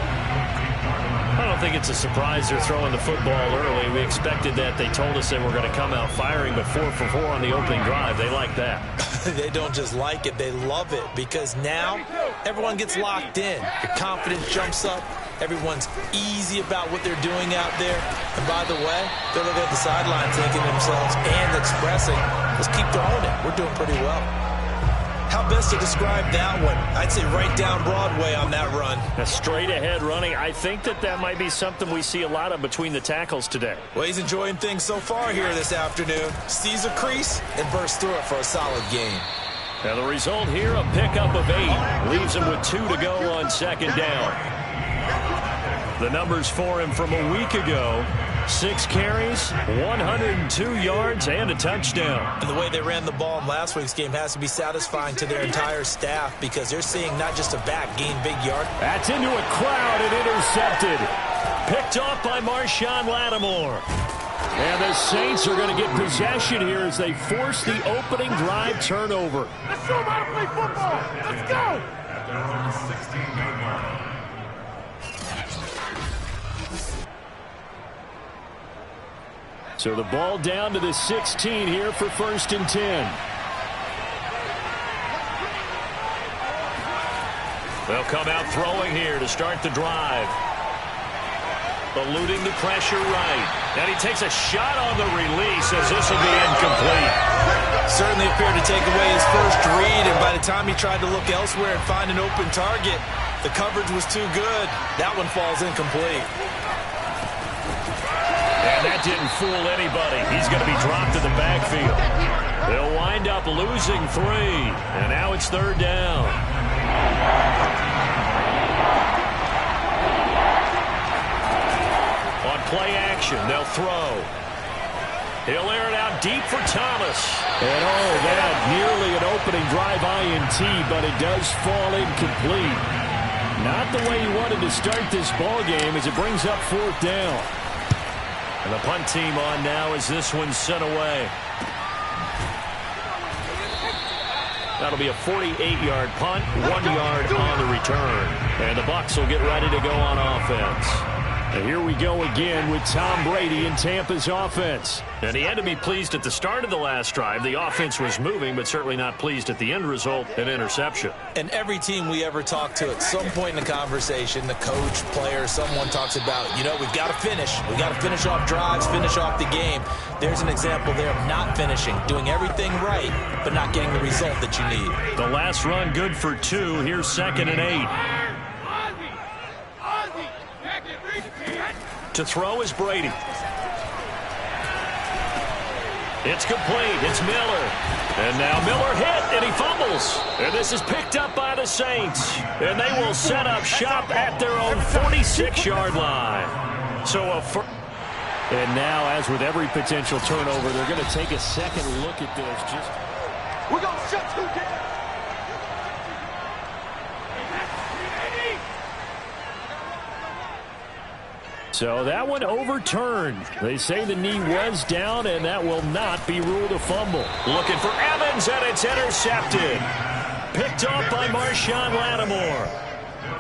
Speaker 6: I don't think it's a surprise they're throwing the football early. We expected that. They told us they were going to come out firing, but 4 for 4 on the opening drive. They like that.
Speaker 2: They don't just like it, they love it, because now everyone gets locked in. Your confidence jumps up. Everyone's easy about what they're doing out there. And by the way, they're looking at the sideline thinking to themselves and expressing, let's keep throwing it. We're doing pretty well. How best to describe that one? I'd say right down Broadway on that run.
Speaker 6: A straight ahead running. I think that might be something we see a lot of between the tackles today.
Speaker 2: Well, he's enjoying things so far here this afternoon. Sees a crease and bursts through it for a solid gain.
Speaker 6: Now the result here, a pickup of 8. Leaves him with 2 to go on 2nd down. The numbers for him from a week ago: 6 carries, 102 yards, and a touchdown.
Speaker 2: And the way they ran the ball in last week's game has to be satisfying to their entire staff because they're seeing not just a back gain big yard.
Speaker 6: That's into a crowd and intercepted. Picked off by Marshawn Lattimore. And the Saints are going to get possession here as they force the opening drive turnover.
Speaker 3: Let's show them how to play football. Let's go.
Speaker 4: At their own 16-yard line.
Speaker 6: So the ball down to the 16 here for 1st and 10. They'll come out throwing here to start the drive. Eluding the pressure right. And he takes a shot on the release as this will be incomplete.
Speaker 2: Certainly appeared to take away his first read, and by the time he tried to look elsewhere and find an open target, The coverage was too good. That one falls incomplete.
Speaker 1: And that didn't fool anybody. He's going to be dropped in the backfield. They'll wind up losing 3. And now it's 3rd down. On play action, they'll throw. He'll air it out deep for Thomas.
Speaker 6: And that nearly an opening drive INT, but it does fall incomplete. Not the way he wanted to start this ball game as it brings up 4th down.
Speaker 1: And the punt team on now as this one's sent away. That'll be a 48-yard punt, 1 yard on the return. And the Bucs will get ready to go on offense.
Speaker 6: And here we go again with Tom Brady in Tampa's offense.
Speaker 1: And he had to be pleased at the start of the last drive. The offense was moving, but certainly not pleased at the end result, an interception.
Speaker 2: And every team we ever talk to at some point in the conversation, the coach, player, someone talks about, we've got to finish. We've got to finish off drives, finish off the game. There's an example there of not finishing, doing everything right, but not getting the result that you need.
Speaker 1: The last run good for 2. Here's 2nd and 8. To throw is Brady. It's complete. It's Miller. And now Miller hit, and he fumbles. And this is picked up by the Saints. And they will set up shop at their own 46-yard line. So
Speaker 6: and now, as with every potential turnover, they're going to take a second look at this.
Speaker 3: We're going to shut you down.
Speaker 6: So that one overturned. They say the knee was down, and that will not be ruled a fumble.
Speaker 1: Looking for Evans, and it's intercepted. Picked off by Marshawn Lattimore.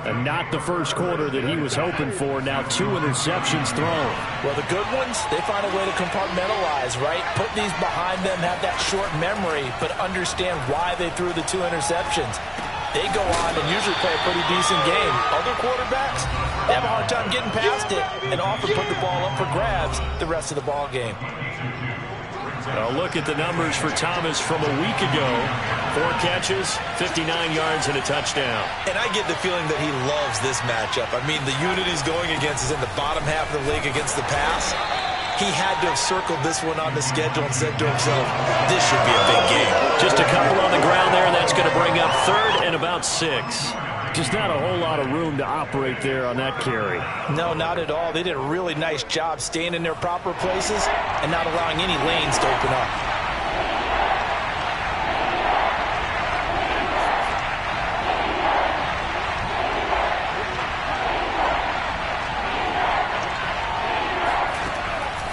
Speaker 6: And not the first quarter that he was hoping for. Now 2 interceptions thrown.
Speaker 2: Well, the good ones, they find a way to compartmentalize, right? Put these behind them, have that short memory, but understand why they threw the 2 interceptions. They go on and usually play a pretty decent game. Other quarterbacks, they have a hard time getting past it and often put the ball up for grabs the rest of the ball game.
Speaker 1: A look at the numbers for Thomas from a week ago. 4 catches, 59 yards, and a touchdown.
Speaker 2: And I get the feeling that he loves this matchup. I mean, the unit he's going against is in the bottom half of the league against the pass. He had to have circled this one on the schedule and said to himself, this should be a big game.
Speaker 1: Just a couple on the ground there, and that's going to bring up 3rd and about 6.
Speaker 6: Just not a whole lot of room to operate there on that carry.
Speaker 2: No, not at all. They did a really nice job staying in their proper places and not allowing any lanes to open up.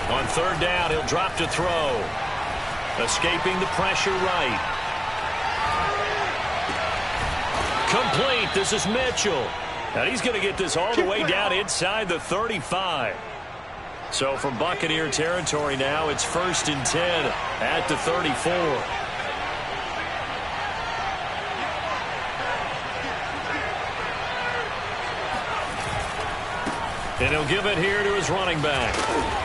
Speaker 1: On 3rd down, he'll drop to throw. Escaping the pressure right. Complete. This is Mitchell. And he's going to get this all the way down inside the 35. So from Buccaneer territory now, it's 1st and 10 at the 34. And he'll give it here to his running back.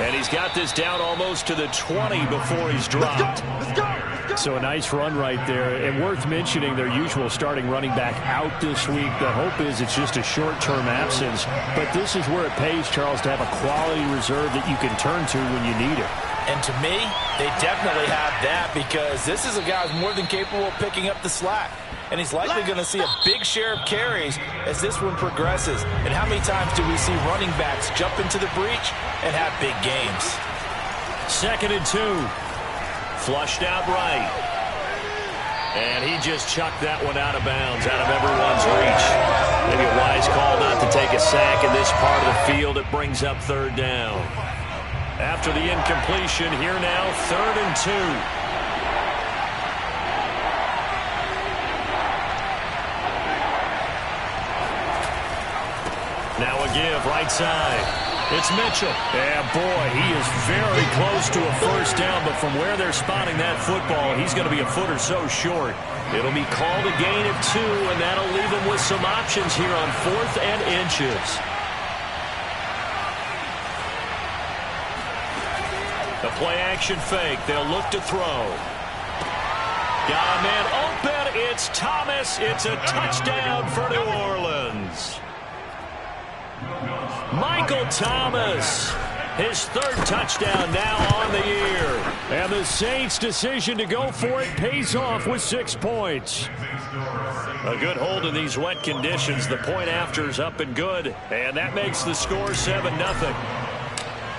Speaker 1: And he's got this down almost to the 20 before he's dropped.
Speaker 3: Let's go.
Speaker 6: So a nice run right there. And worth mentioning their usual starting running back out this week. The hope is it's just a short-term absence. But this is where it pays, Charles, to have a quality reserve that you can turn to when you need it.
Speaker 2: And to me, they definitely have that because this is a guy who's more than capable of picking up the slack. And he's likely going to see a big share of carries as this one progresses. And how many times do we see running backs jump into the breach and have big games?
Speaker 1: 2nd and 2. Flushed out right. And he just chucked that one out of bounds, out of everyone's reach. Maybe a wise call not to take a sack in this part of the field. It brings up 3rd down. After the incompletion, here now, 3rd and 2. Now a give, right side. It's Mitchell.
Speaker 6: Yeah, boy, he is very close to a first down, but from where they're spotting that football, he's going to be a foot or so short.
Speaker 1: It'll be called a gain of 2, and that'll leave him with some options here on 4th and inches. The play-action fake. They'll look to throw. Got a man open. It's Thomas. It's a touchdown for New Orleans.
Speaker 6: Michael Thomas. His third touchdown now on the year. And the Saints' decision to go for it pays off with 6 points. A good hold in these wet conditions. The point after is up and good. And that makes the score 7-0.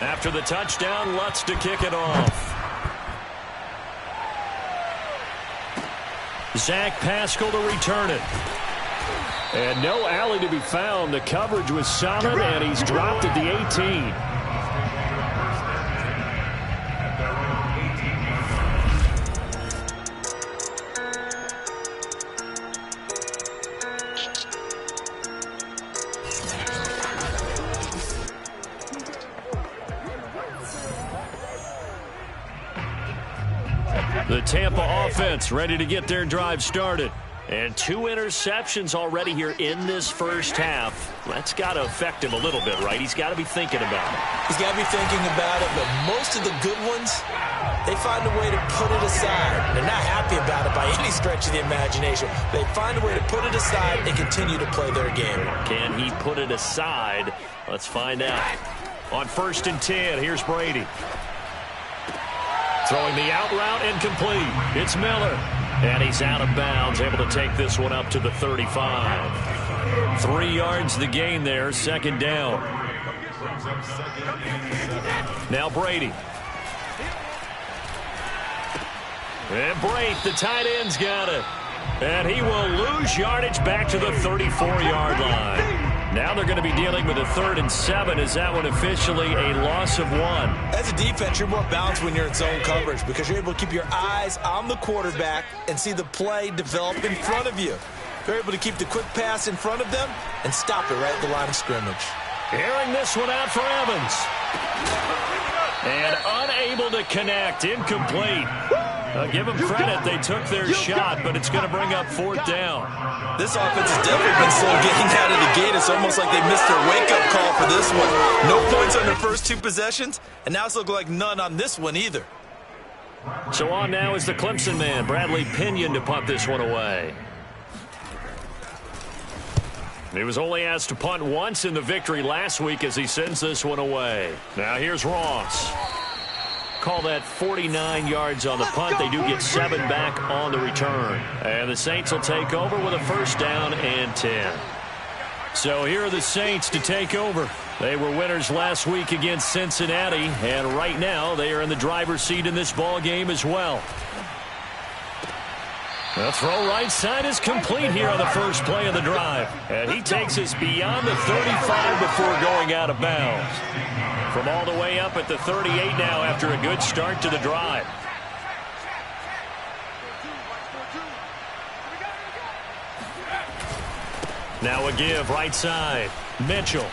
Speaker 6: After the touchdown, Lutz to kick it off. Zach Pascal to return it. And no alley to be found. The coverage was solid, and he's dropped at the 18. The Tampa offense ready to get their drive started. And 2 interceptions already here in this first half. That's got to affect him a little bit, right? He's got to be thinking about it.
Speaker 2: He's got to be thinking about it, but most of the good ones, they find a way to put it aside. They're not happy about it by any stretch of the imagination. They find a way to put it aside and continue to play their game.
Speaker 6: Can he put it aside? Let's find out. On 1st and 10, here's Brady. Throwing the out route, incomplete. It's Miller. And he's out of bounds, able to take this one up to the 35. 3 yards the gain there, 2nd down. Now Brady. And Brate, the tight end's got it. And he will lose yardage back to the 34-yard line. Now they're going to be dealing with a 3rd and 7. Is that one officially a loss of 1?
Speaker 2: As a defense, you're more balanced when you're in zone coverage because you're able to keep your eyes on the quarterback and see the play develop in front of you. You're able to keep the quick pass in front of them and stop it right at the line of scrimmage.
Speaker 6: Airing this one out for Evans. And unable to connect. Incomplete. Give them credit. They took their shot, but it's going to bring up 4th down.
Speaker 2: This offense has definitely been slow getting out of the gate. It's almost like they missed their wake-up call for this one. No points on their first 2 possessions, and now it's looking like none on this one either.
Speaker 6: So on now is the Clemson man, Bradley Pinion, to punt this one away. He was only asked to punt once in the victory last week as he sends this one away. Now here's Ross. Call that 49 yards on the punt. They do get 7 back on the return. And the Saints will take over with a 1st down and 10. So here are the Saints to take over. They were winners last week against Cincinnati, and right now they are in the driver's seat in this ball game as well. The throw right side is complete here on the first play of the drive. And he takes us beyond the 35 before going out of bounds. From all the way up at the 38 now after a good start to the drive. Now a give right side. Mitchell.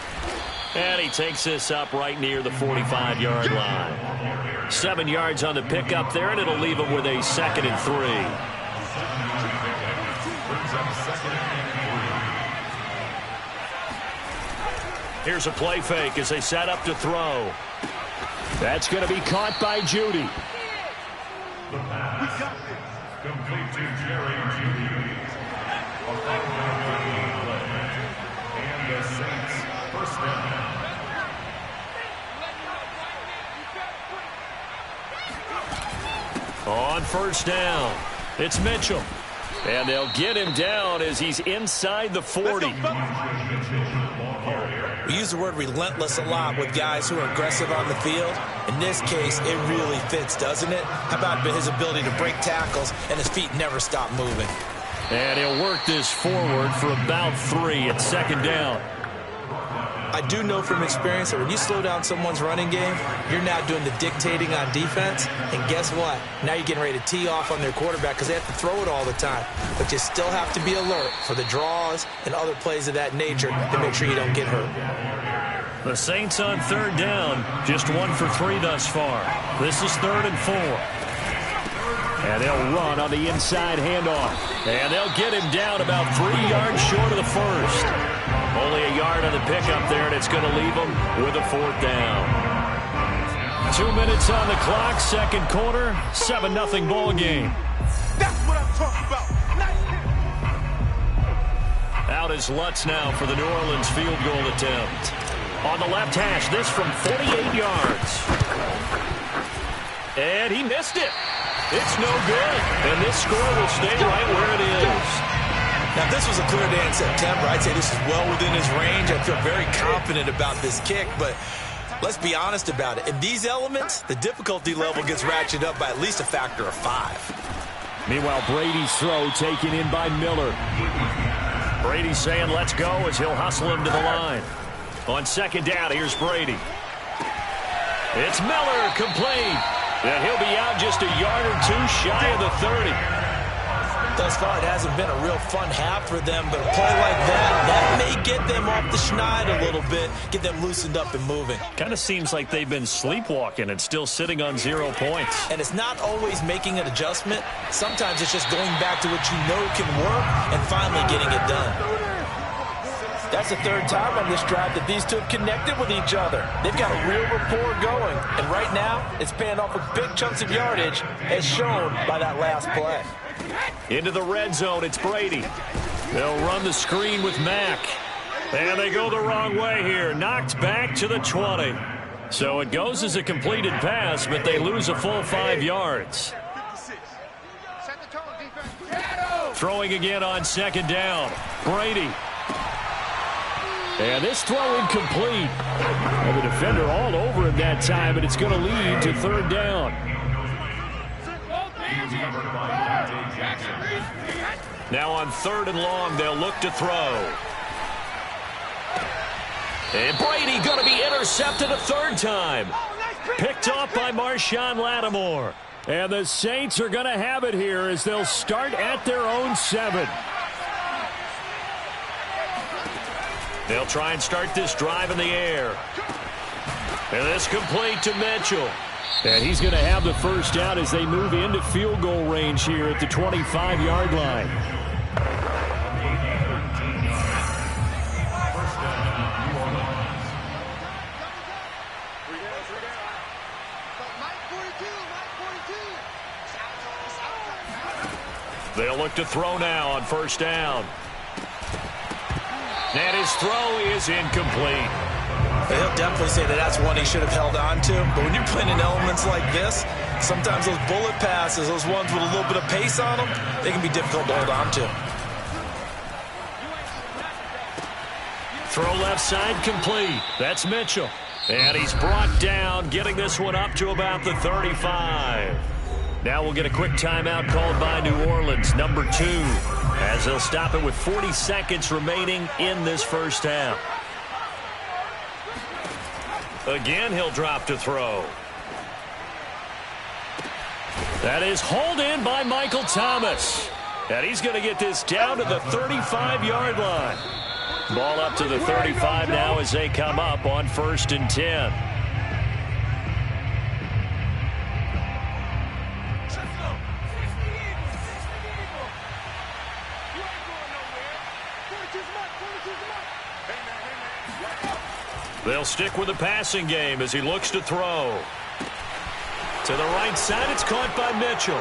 Speaker 6: And he takes this up right near the 45-yard line. 7 yards on the pickup there, and it'll leave him with a 2nd and 3. Here's a play fake as they set up to throw. That's going to be caught by Judy.
Speaker 4: The pass complete to Jerry Judy. And the Saints 1st down.
Speaker 6: On 1st down, it's Mitchell. And they'll get him down as he's inside the 40.
Speaker 2: We use the word relentless a lot with guys who are aggressive on the field. In this case, it really fits, doesn't it? How about his ability to break tackles and his feet never stop moving?
Speaker 6: And he'll work this forward for about 3 at 2nd down.
Speaker 2: I do know from experience that when you slow down someone's running game, you're now doing the dictating on defense. And guess what? Now you're getting ready to tee off on their quarterback because they have to throw it all the time. But you still have to be alert for the draws and other plays of that nature to make sure you don't get hurt.
Speaker 6: The Saints on 3rd down, just 1 for 3 thus far. This is 3rd and 4. And they'll run on the inside handoff. And they'll get him down about 3 yards short of the 1st. Only a yard on the pickup there, and it's going to leave them with a 4th down. 2 minutes on the clock, 2nd quarter, 7-0 ball game.
Speaker 3: That's what I'm talking about. Nice hit.
Speaker 6: Out is Lutz now for the New Orleans field goal attempt.
Speaker 1: On the left hash, this from 48 yards. And he missed it. It's no good. And this score will stay right where it is.
Speaker 2: Now, if this was a clear day in September, I'd say this is well within his range. I feel very confident about this kick, but let's be honest about it. In these elements, the difficulty level gets ratcheted up by at least a factor of 5.
Speaker 6: Meanwhile, Brady's throw taken in by Miller.
Speaker 1: Brady saying let's go as he'll hustle him to the line. On second down, here's Brady. It's Miller, complete. And he'll be out just a yard or two shy of the 30.
Speaker 2: Thus far, it hasn't been a real fun half for them, but a play like that may get them off the schneid a little bit, get them loosened up and moving.
Speaker 1: Kind of seems like they've been sleepwalking and still sitting on 0 points.
Speaker 2: And it's not always making an adjustment. Sometimes it's just going back to what you know can work and finally getting it done. That's the third time on this drive that these two have connected with each other. They've got a real rapport going, and right now it's paying off with big chunks of yardage, as shown by that last play.
Speaker 1: Into the red zone, it's Brady. They'll run the screen with Mack. And they go the wrong way here. Knocked back to the 20. So it goes as a completed pass, but they lose a full 5 yards. Throwing again on second down. Brady.
Speaker 6: And this throw incomplete. And the defender all over him that time, and it's going to lead to third down.
Speaker 1: Now on third and long, they'll look to throw. And Brady going to be intercepted a third time. Picked off by Marshawn Lattimore.
Speaker 6: And the Saints are going to have it here as they'll start at their own 7.
Speaker 1: They'll try and start this drive in the air. And this complete to Mitchell.
Speaker 6: And he's going to have the first down as they move into field goal range here at the 25-yard line.
Speaker 1: They'll look to throw now on first down. And his throw is incomplete.
Speaker 2: He'll definitely say that that's one he should have held on to. But when you're playing in elements like this, sometimes those bullet passes, those ones with a little bit of pace on them, they can be difficult to hold on to.
Speaker 1: Throw left side complete. That's Mitchell. And he's brought down, getting this one up to about the 35. Now we'll get a quick timeout called by New Orleans, number 2, as they'll stop it with 40 seconds remaining in this first half. Again, he'll drop to throw. That is hauled in by Michael Thomas. And he's going to get this down to the 35-yard line. Ball up to the 35 now as they come up on 1st and 10. They'll stick with the passing game as he looks to throw. To the right side, it's caught by Mitchell.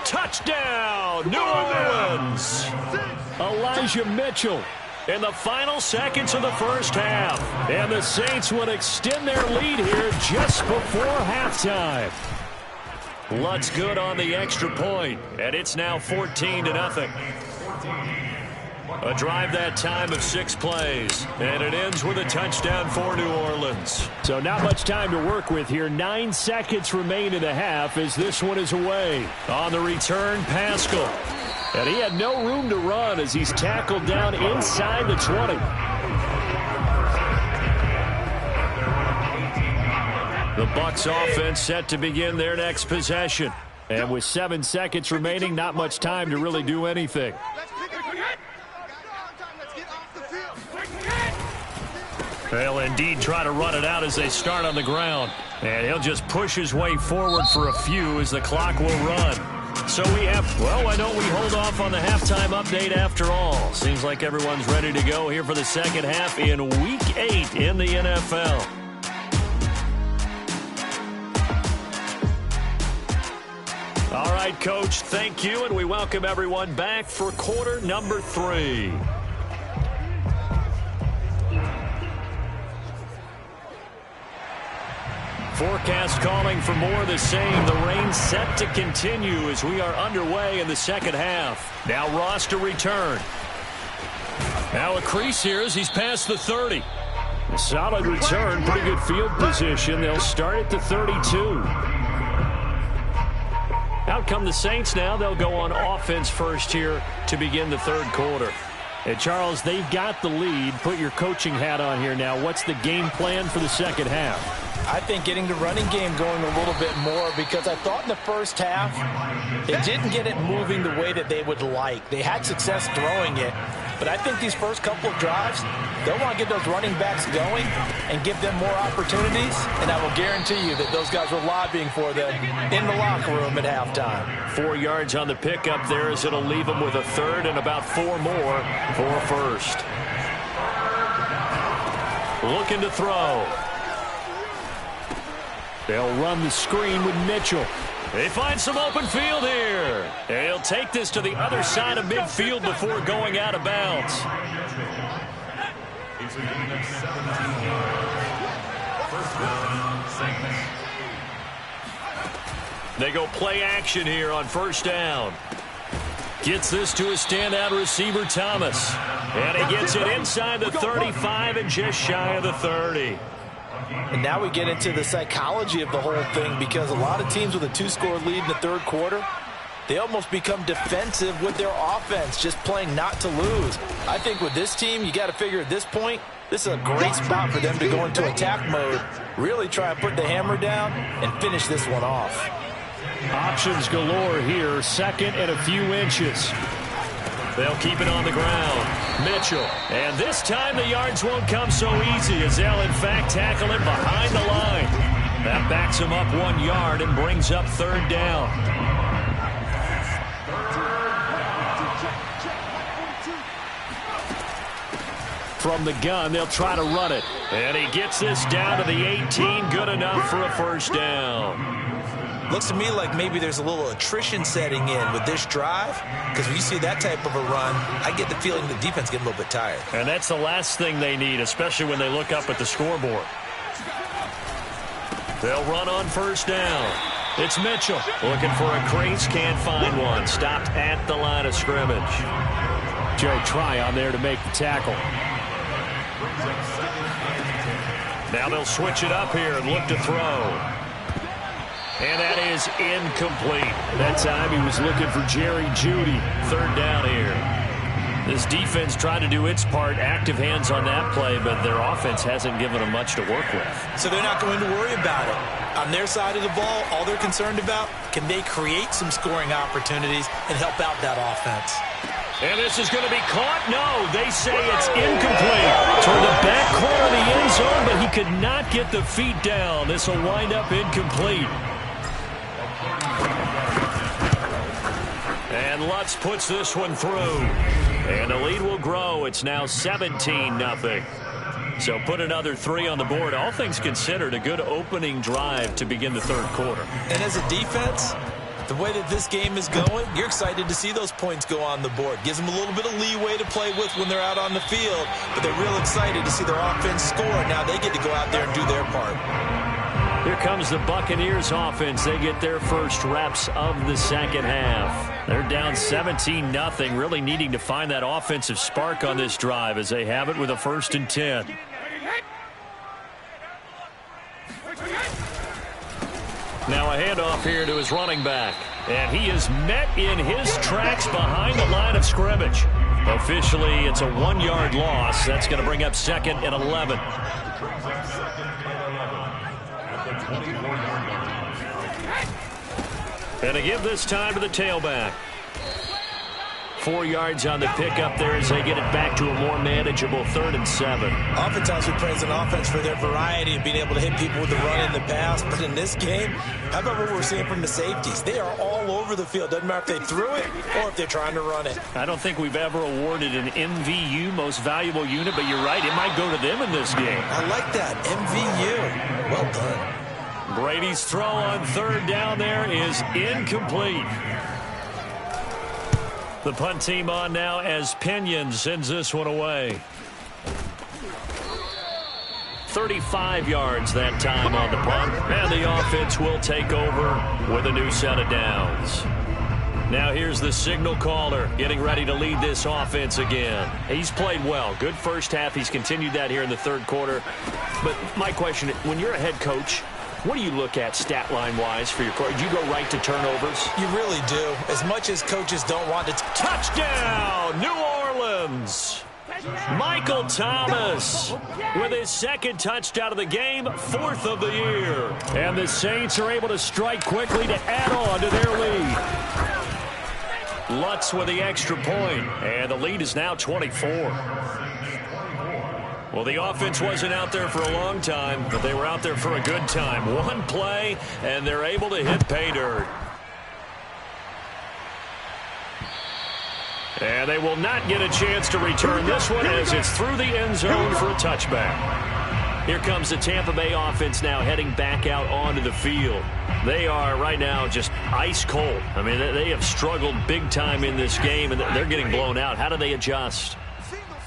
Speaker 1: Touchdown, New Orleans!
Speaker 6: Elijah Mitchell
Speaker 1: In the final seconds of the first half.
Speaker 6: And the Saints would extend their lead here just before halftime.
Speaker 1: Lutt's good on the extra point, and it's now 14-0. A drive that time of 6 plays, and it ends with a touchdown for New Orleans.
Speaker 6: So not much time to work with here. 9 seconds remain in the half as this one is away.
Speaker 1: On the return, Pascal.
Speaker 6: And he had no room to run as he's tackled down inside the 20.
Speaker 1: The Bucs offense set to begin their next possession.
Speaker 6: And with 7 seconds remaining, not much time to really do anything.
Speaker 1: They'll indeed try to run it out as they start on the ground. And he'll just push his way forward for a few as the clock will run. So we have, well, why don't we hold off on the halftime update after all? Seems like everyone's ready to go here for the second half in Week 8 in the NFL. All right, Coach, thank you, and we welcome everyone back for quarter number 3.
Speaker 6: forecast calling for more of the same. The rain set to continue as we are underway in the second half. Now Ross to return. Now a crease here as he's past the 30. A solid return, pretty good field position. They'll start at the 32. Out come the Saints now. They'll go on offense first here to begin the third quarter. And Charles, they've got the lead. Put your coaching hat on here now. What's the game plan for the second half?
Speaker 2: I think getting the running game going a little bit more, because I thought in the first half they didn't get it moving the way that they would like. They had success throwing it, but I think these first couple of drives, they'll want to get those running backs going and give them more opportunities, and I will guarantee you that those guys were lobbying for them in the locker room at halftime.
Speaker 6: 4 yards on the pickup there as it'll leave them with a third and about 4 more for first. Looking to throw. They'll run the screen with Mitchell. They find some open field here. They'll take this to the other side of midfield before going out of bounds.
Speaker 4: It's a gain of 17 yards. First down, Saints.
Speaker 6: They go play action here on first down. Gets this to a standout receiver, Thomas. And he gets it inside the 35 and just shy of the 30.
Speaker 2: And now we get into the psychology of the whole thing, because a lot of teams with a 2-score lead in the third quarter, they almost become defensive with their offense, just playing not to lose. I think with this team, you got to figure at this point, this is a great spot for them to go into attack mode, really try and put the hammer down and finish this one off.
Speaker 6: Options galore here, second and a few inches. They'll keep it on the ground. Mitchell. And this time the yards won't come so easy, as they'll in fact tackle him behind the line. That backs him up 1 yard and brings up third down. From the gun, they'll try to run it. And he gets this down to the 18, good enough for a first down.
Speaker 2: Looks to me like maybe there's a little attrition setting in with this drive, because when you see that type of a run, I get the feeling the defense getting a little bit tired.
Speaker 6: And that's the last thing they need, especially when they look up at the scoreboard. They'll run on first down. It's Mitchell looking for a crease, can't find one. Stopped at the line of scrimmage. Joe Tryon there to make the tackle. Now they'll switch it up here and look to throw. And that is incomplete. That time he was looking for Jerry Jeudy. Third down here. This defense tried to do its part, active hands on that play, but their offense hasn't given them much to work with. So they're not going to worry about it. On their side of the ball, all they're concerned about, can they create some scoring opportunities and help out that offense? And this is going to be caught. No, they say it's incomplete. Toward the back corner of the end zone, but he could not get the feet down. This will wind up incomplete. And Lutz puts this one through. And the lead will grow. It's now 17-0. So put another 3 on the board. All things considered, a good opening drive to begin the third quarter. And as a defense, the way that this game is going, you're excited to see those points go on the board. Gives them a little bit of leeway to play with when they're out on the field. But they're real excited to see their offense score. Now they get to go out there and do their part. Here comes the Buccaneers offense. They get their first reps of the second half. They're down 17-0, really needing to find that offensive spark on this drive as they have it with a 1st and 10. Now a handoff here to his running back. And he is met in his tracks behind the line of scrimmage. Officially, it's a 1-yard loss. That's going to bring up 2nd and 11. And to give this time to the tailback. 4 yards on the pickup there as they get it back to a more manageable 3rd and 7. Oftentimes we praise an offense for their variety of being able to hit people with the run in the pass. But in this game, how about what we're seeing from the safeties? They are all over the field. Doesn't matter if they threw it or if they're trying to run it. I don't think we've ever awarded an MVU, most valuable unit, but you're right. It might go to them in this game. I like that. MVU. Well done. Brady's throw on 3rd down there is incomplete. The punt team on now as Pinion sends this one away.
Speaker 1: 35 yards that time on the punt. And the offense will take over with a new set of downs. Now here's the signal caller getting ready to lead this offense again. He's played well. Good first half. He's continued that here in the third quarter. But my question, when you're a head coach, what do you look at stat line-wise for your coach? Do you go right to turnovers?
Speaker 2: You really do. As much as coaches don't want to.
Speaker 1: Touchdown, New Orleans! Michael Thomas with his second touchdown of the game, 4th of the year.
Speaker 6: And the Saints are able to strike quickly to add on to their lead.
Speaker 1: Lutz with the extra point, and the lead is now 24. Well, the offense wasn't out there for a long time, but they were out there for a good time. One play, and they're able to hit pay dirt. And they will not get a chance to return this one as it's through the end zone for a touchback. Here comes the Tampa Bay offense now heading back out onto the field. They are right now just ice cold. I mean, they have struggled big time in this game, and they're getting blown out. How do they adjust?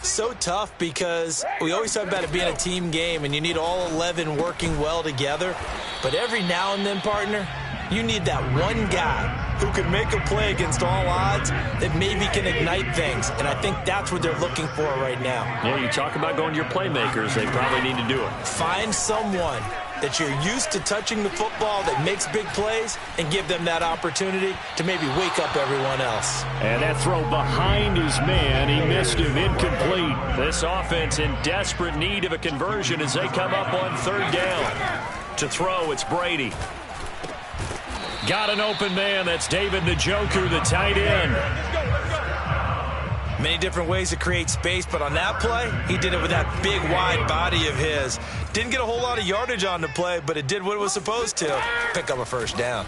Speaker 2: So tough because we always talk about it being a team game, and you need all 11 working well together. But every now and then, partner, you need that one guy who can make a play against all odds that maybe can ignite things. And I think that's what they're looking for right now.
Speaker 1: Yeah, you talk about going to your playmakers. They probably need to do it.
Speaker 2: Find someone that you're used to touching the football that makes big plays and give them that opportunity to maybe wake up everyone else.
Speaker 6: And that throw behind his man, he missed him, incomplete.
Speaker 1: This offense in desperate need of a conversion as they come up on 3rd down. To throw, it's Brady. Got an open man. That's David Njoku, the tight end.
Speaker 2: Many different ways to create space, but on that play, he did it with that big, wide body of his. Didn't get a whole lot of yardage on the play, but it did what it was supposed to. Pick up a first down.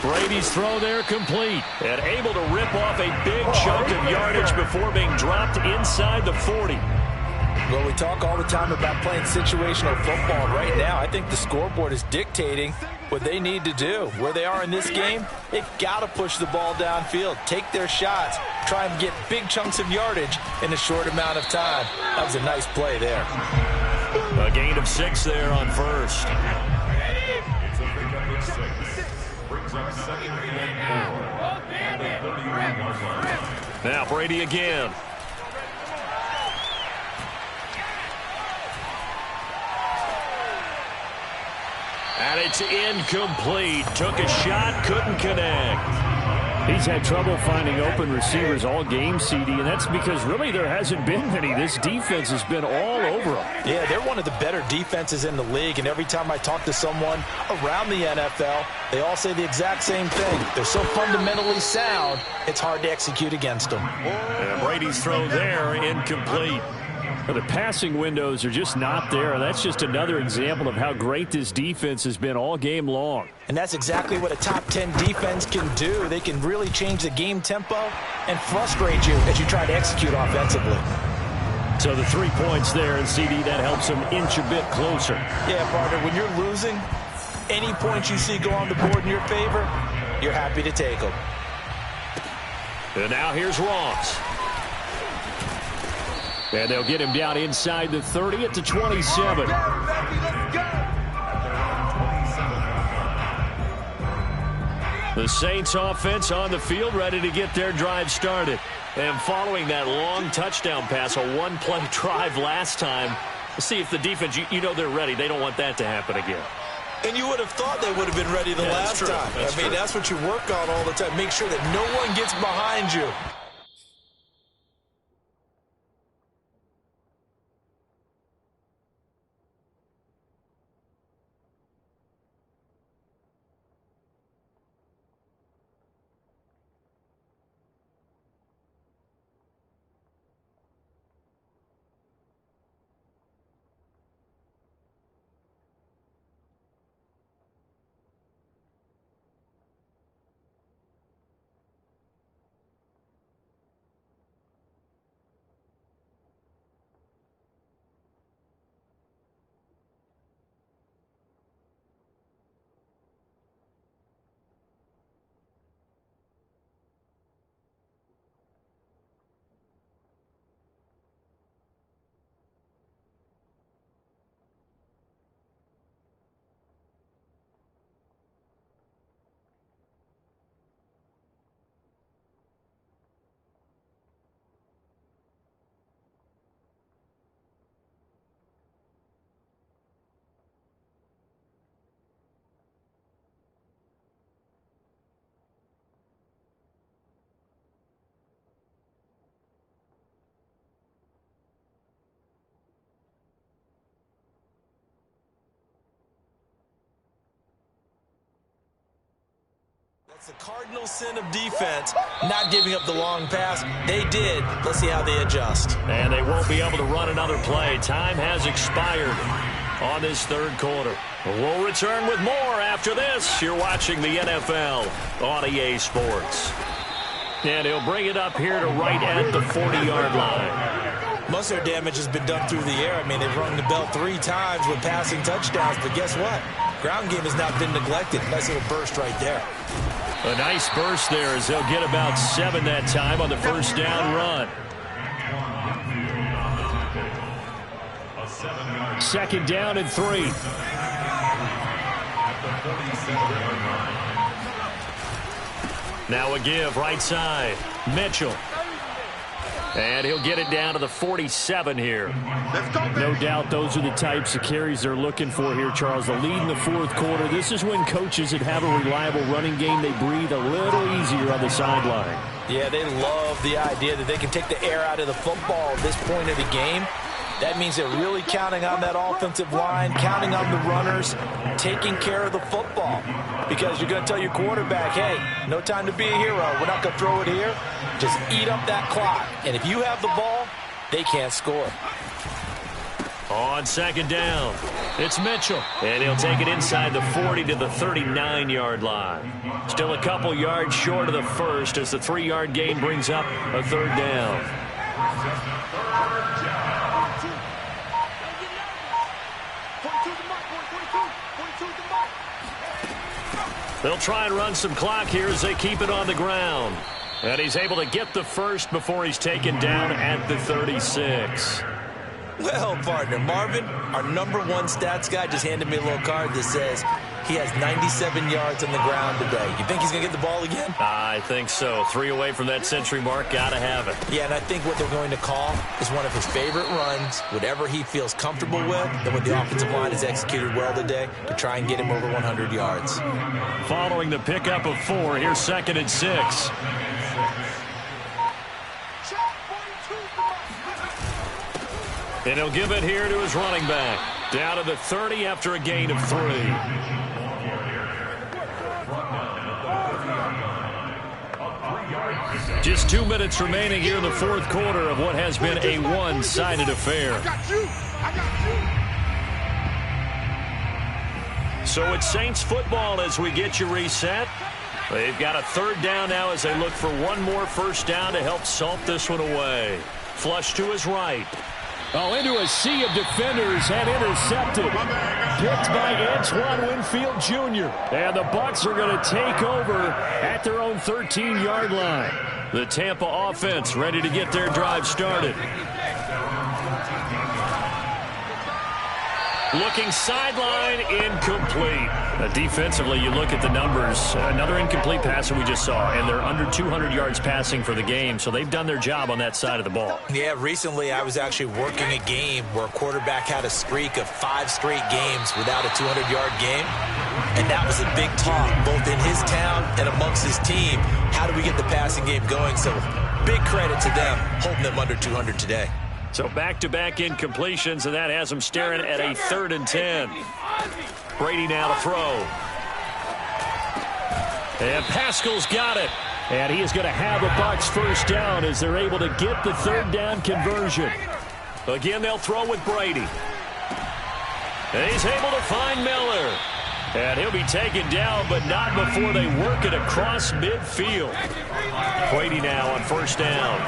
Speaker 6: Brady's throw there complete.
Speaker 1: And able to rip off a big chunk of yardage before being dropped inside the 40.
Speaker 2: Well, we talk all the time about playing situational football. Right now, I think the scoreboard is dictating what they need to do. Where they are in this game, they've got to push the ball downfield, take their shots, try and get big chunks of yardage in a short amount of time. That was a nice play there.
Speaker 1: A gain of 6 there on first.
Speaker 4: It's a big number 6. Brings up 2nd and 4.
Speaker 1: Now Brady again. And it's incomplete. Took a shot, couldn't connect.
Speaker 6: He's had trouble finding open receivers all game, CD, and that's because really there hasn't been many. This defense has been all over them.
Speaker 2: Yeah, they're one of the better defenses in the league, and every time I talk to someone around the NFL, they all say the exact same thing. They're so fundamentally sound, it's hard to execute against them.
Speaker 1: And Brady's throw there, incomplete.
Speaker 6: The passing windows are just not there. That's just another example of how great this defense has been all game long.
Speaker 2: And that's exactly what a top 10 defense can do. They can really change the game tempo and frustrate you as you try to execute offensively.
Speaker 6: So the 3 points there, and CD, that helps them inch a bit closer.
Speaker 2: Yeah, partner, when you're losing, any points you see go on the board in your favor, you're happy to take them.
Speaker 1: And now here's Ross.
Speaker 6: And they'll get him down inside the 30 at the 27.
Speaker 1: The Saints offense on the field ready to get their drive started. And following that long touchdown pass, a one-play drive last time, let's see if the defense, you know they're ready. They don't want that to happen again.
Speaker 2: And you would have thought they would have been ready the last time. I mean, that's what you work on all the time. Make sure that no one gets behind you. It's the cardinal sin of defense, not giving up the long pass. They did. Let's see how they adjust.
Speaker 1: And they won't be able to run another play. Time has expired on this third quarter. We'll return with more after this. You're watching the NFL on EA Sports. And he'll bring it up here to right at the 40-yard line.
Speaker 2: Most of their damage has been done through the air. I mean, they've rung the bell 3 times with passing touchdowns, but guess what? Ground game has not been neglected. Nice little burst right there.
Speaker 6: A nice burst there as they'll get about 7 that time on the first down run. Second down and 3.
Speaker 1: Now a give right side. Mitchell. And he'll get it down to the 47 here.
Speaker 6: No doubt those are the types of carries they're looking for here, Charles. The lead in the fourth quarter. This is when coaches that have a reliable running game, they breathe a little easier on the sideline.
Speaker 2: Yeah, they love the idea that they can take the air out of the football at this point of the game. That means they're really counting on that offensive line, counting on the runners, taking care of the football. Because you're going to tell your quarterback, hey, no time to be a hero. We're not going to throw it here. Just eat up that clock. And if you have the ball, they can't score.
Speaker 1: On second down, it's Mitchell. And he'll take it inside the 40 to the 39-yard line. Still a couple yards short of the first as the 3-yard gain brings up a third down. They'll try and run some clock here as they keep it on the ground. And he's able to get the first before he's taken down at the 36.
Speaker 2: Well, partner, Marvin, our #1 stats guy, just handed me a little card that says he has 97 yards on the ground today. You think he's going to get the ball again?
Speaker 1: I think so. 3 away from that century mark. Got to have it.
Speaker 2: Yeah, and I think what they're going to call is one of his favorite runs, whatever he feels comfortable with, then what the offensive line has executed well today to try and get him over 100 yards.
Speaker 1: Following the pickup of 4, here's 2nd and 6. And he'll give it here to his running back. Down to the 30 after a gain of 3. Just 2 minutes remaining here in the fourth quarter of what has been a one-sided affair. So it's Saints football as we get you reset. They've got a third down now as they look for one more first down to help salt this one away. Flush to his right.
Speaker 6: Oh, into a sea of defenders and intercepted. Picked by Antoine Winfield Jr. And the Bucs are going to take over at their own 13-yard line.
Speaker 1: The Tampa offense ready to get their drive started. Looking sideline, incomplete. Defensively, you look at the numbers. Another incomplete pass that we just saw, and they're under 200 yards passing for the game, so they've done their job on that side of the ball.
Speaker 2: Yeah, recently I was actually working a game where a quarterback had a streak of 5 straight games without a 200-yard game, and that was a big talk, both in his town and amongst his team. How do we get the passing game going? So big credit to them, holding them under 200 today.
Speaker 1: So back-to-back incompletions, and that has them staring at a 3rd and 10. Brady now to throw. And Pascal's got it.
Speaker 6: And he is going to have a Bucs first down as they're able to get the third down conversion.
Speaker 1: Again, they'll throw with Brady. And he's able to find Miller. And he'll be taken down, but not before they work it across midfield. Brady now on first down.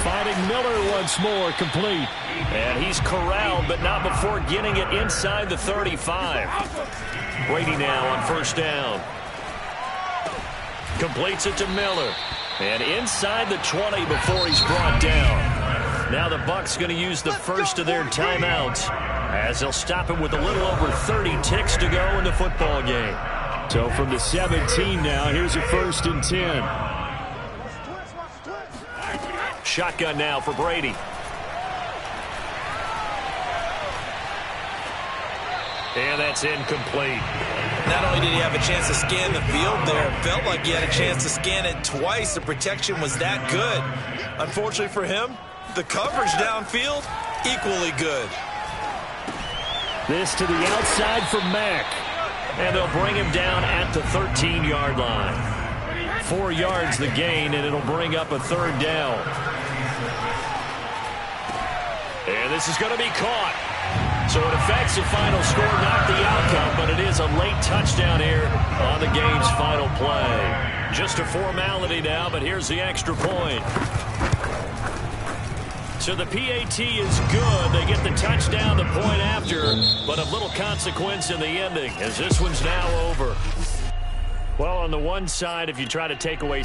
Speaker 6: Finding Miller once more, complete.
Speaker 1: And he's corralled, but not before getting it inside the 35. Brady now on first down. Completes it to Miller. And inside the 20 before he's brought down. Now the Bucs going to use the first of their timeouts as they'll stop him with a little over 30 ticks to go in the football game.
Speaker 6: So from the 17 now, here's a 1st and 10.
Speaker 1: Shotgun now for Brady. And that's incomplete.
Speaker 2: Not only did he have a chance to scan the field there, it felt like he had a chance to scan it twice. The protection was that good. Unfortunately for him, the coverage downfield, equally good.
Speaker 6: This to the outside for Mack. And they'll bring him down at the 13-yard line. 4 yards the gain, and it'll bring up a third down. And this is going to be caught. So it affects the final score, not the outcome, but it is a late touchdown here on the game's final play. Just a formality now, but here's the extra point. So the PAT is good. They get the touchdown the point after, but of little consequence in the ending, as this one's now over. Well, on the one side, if you try to take away...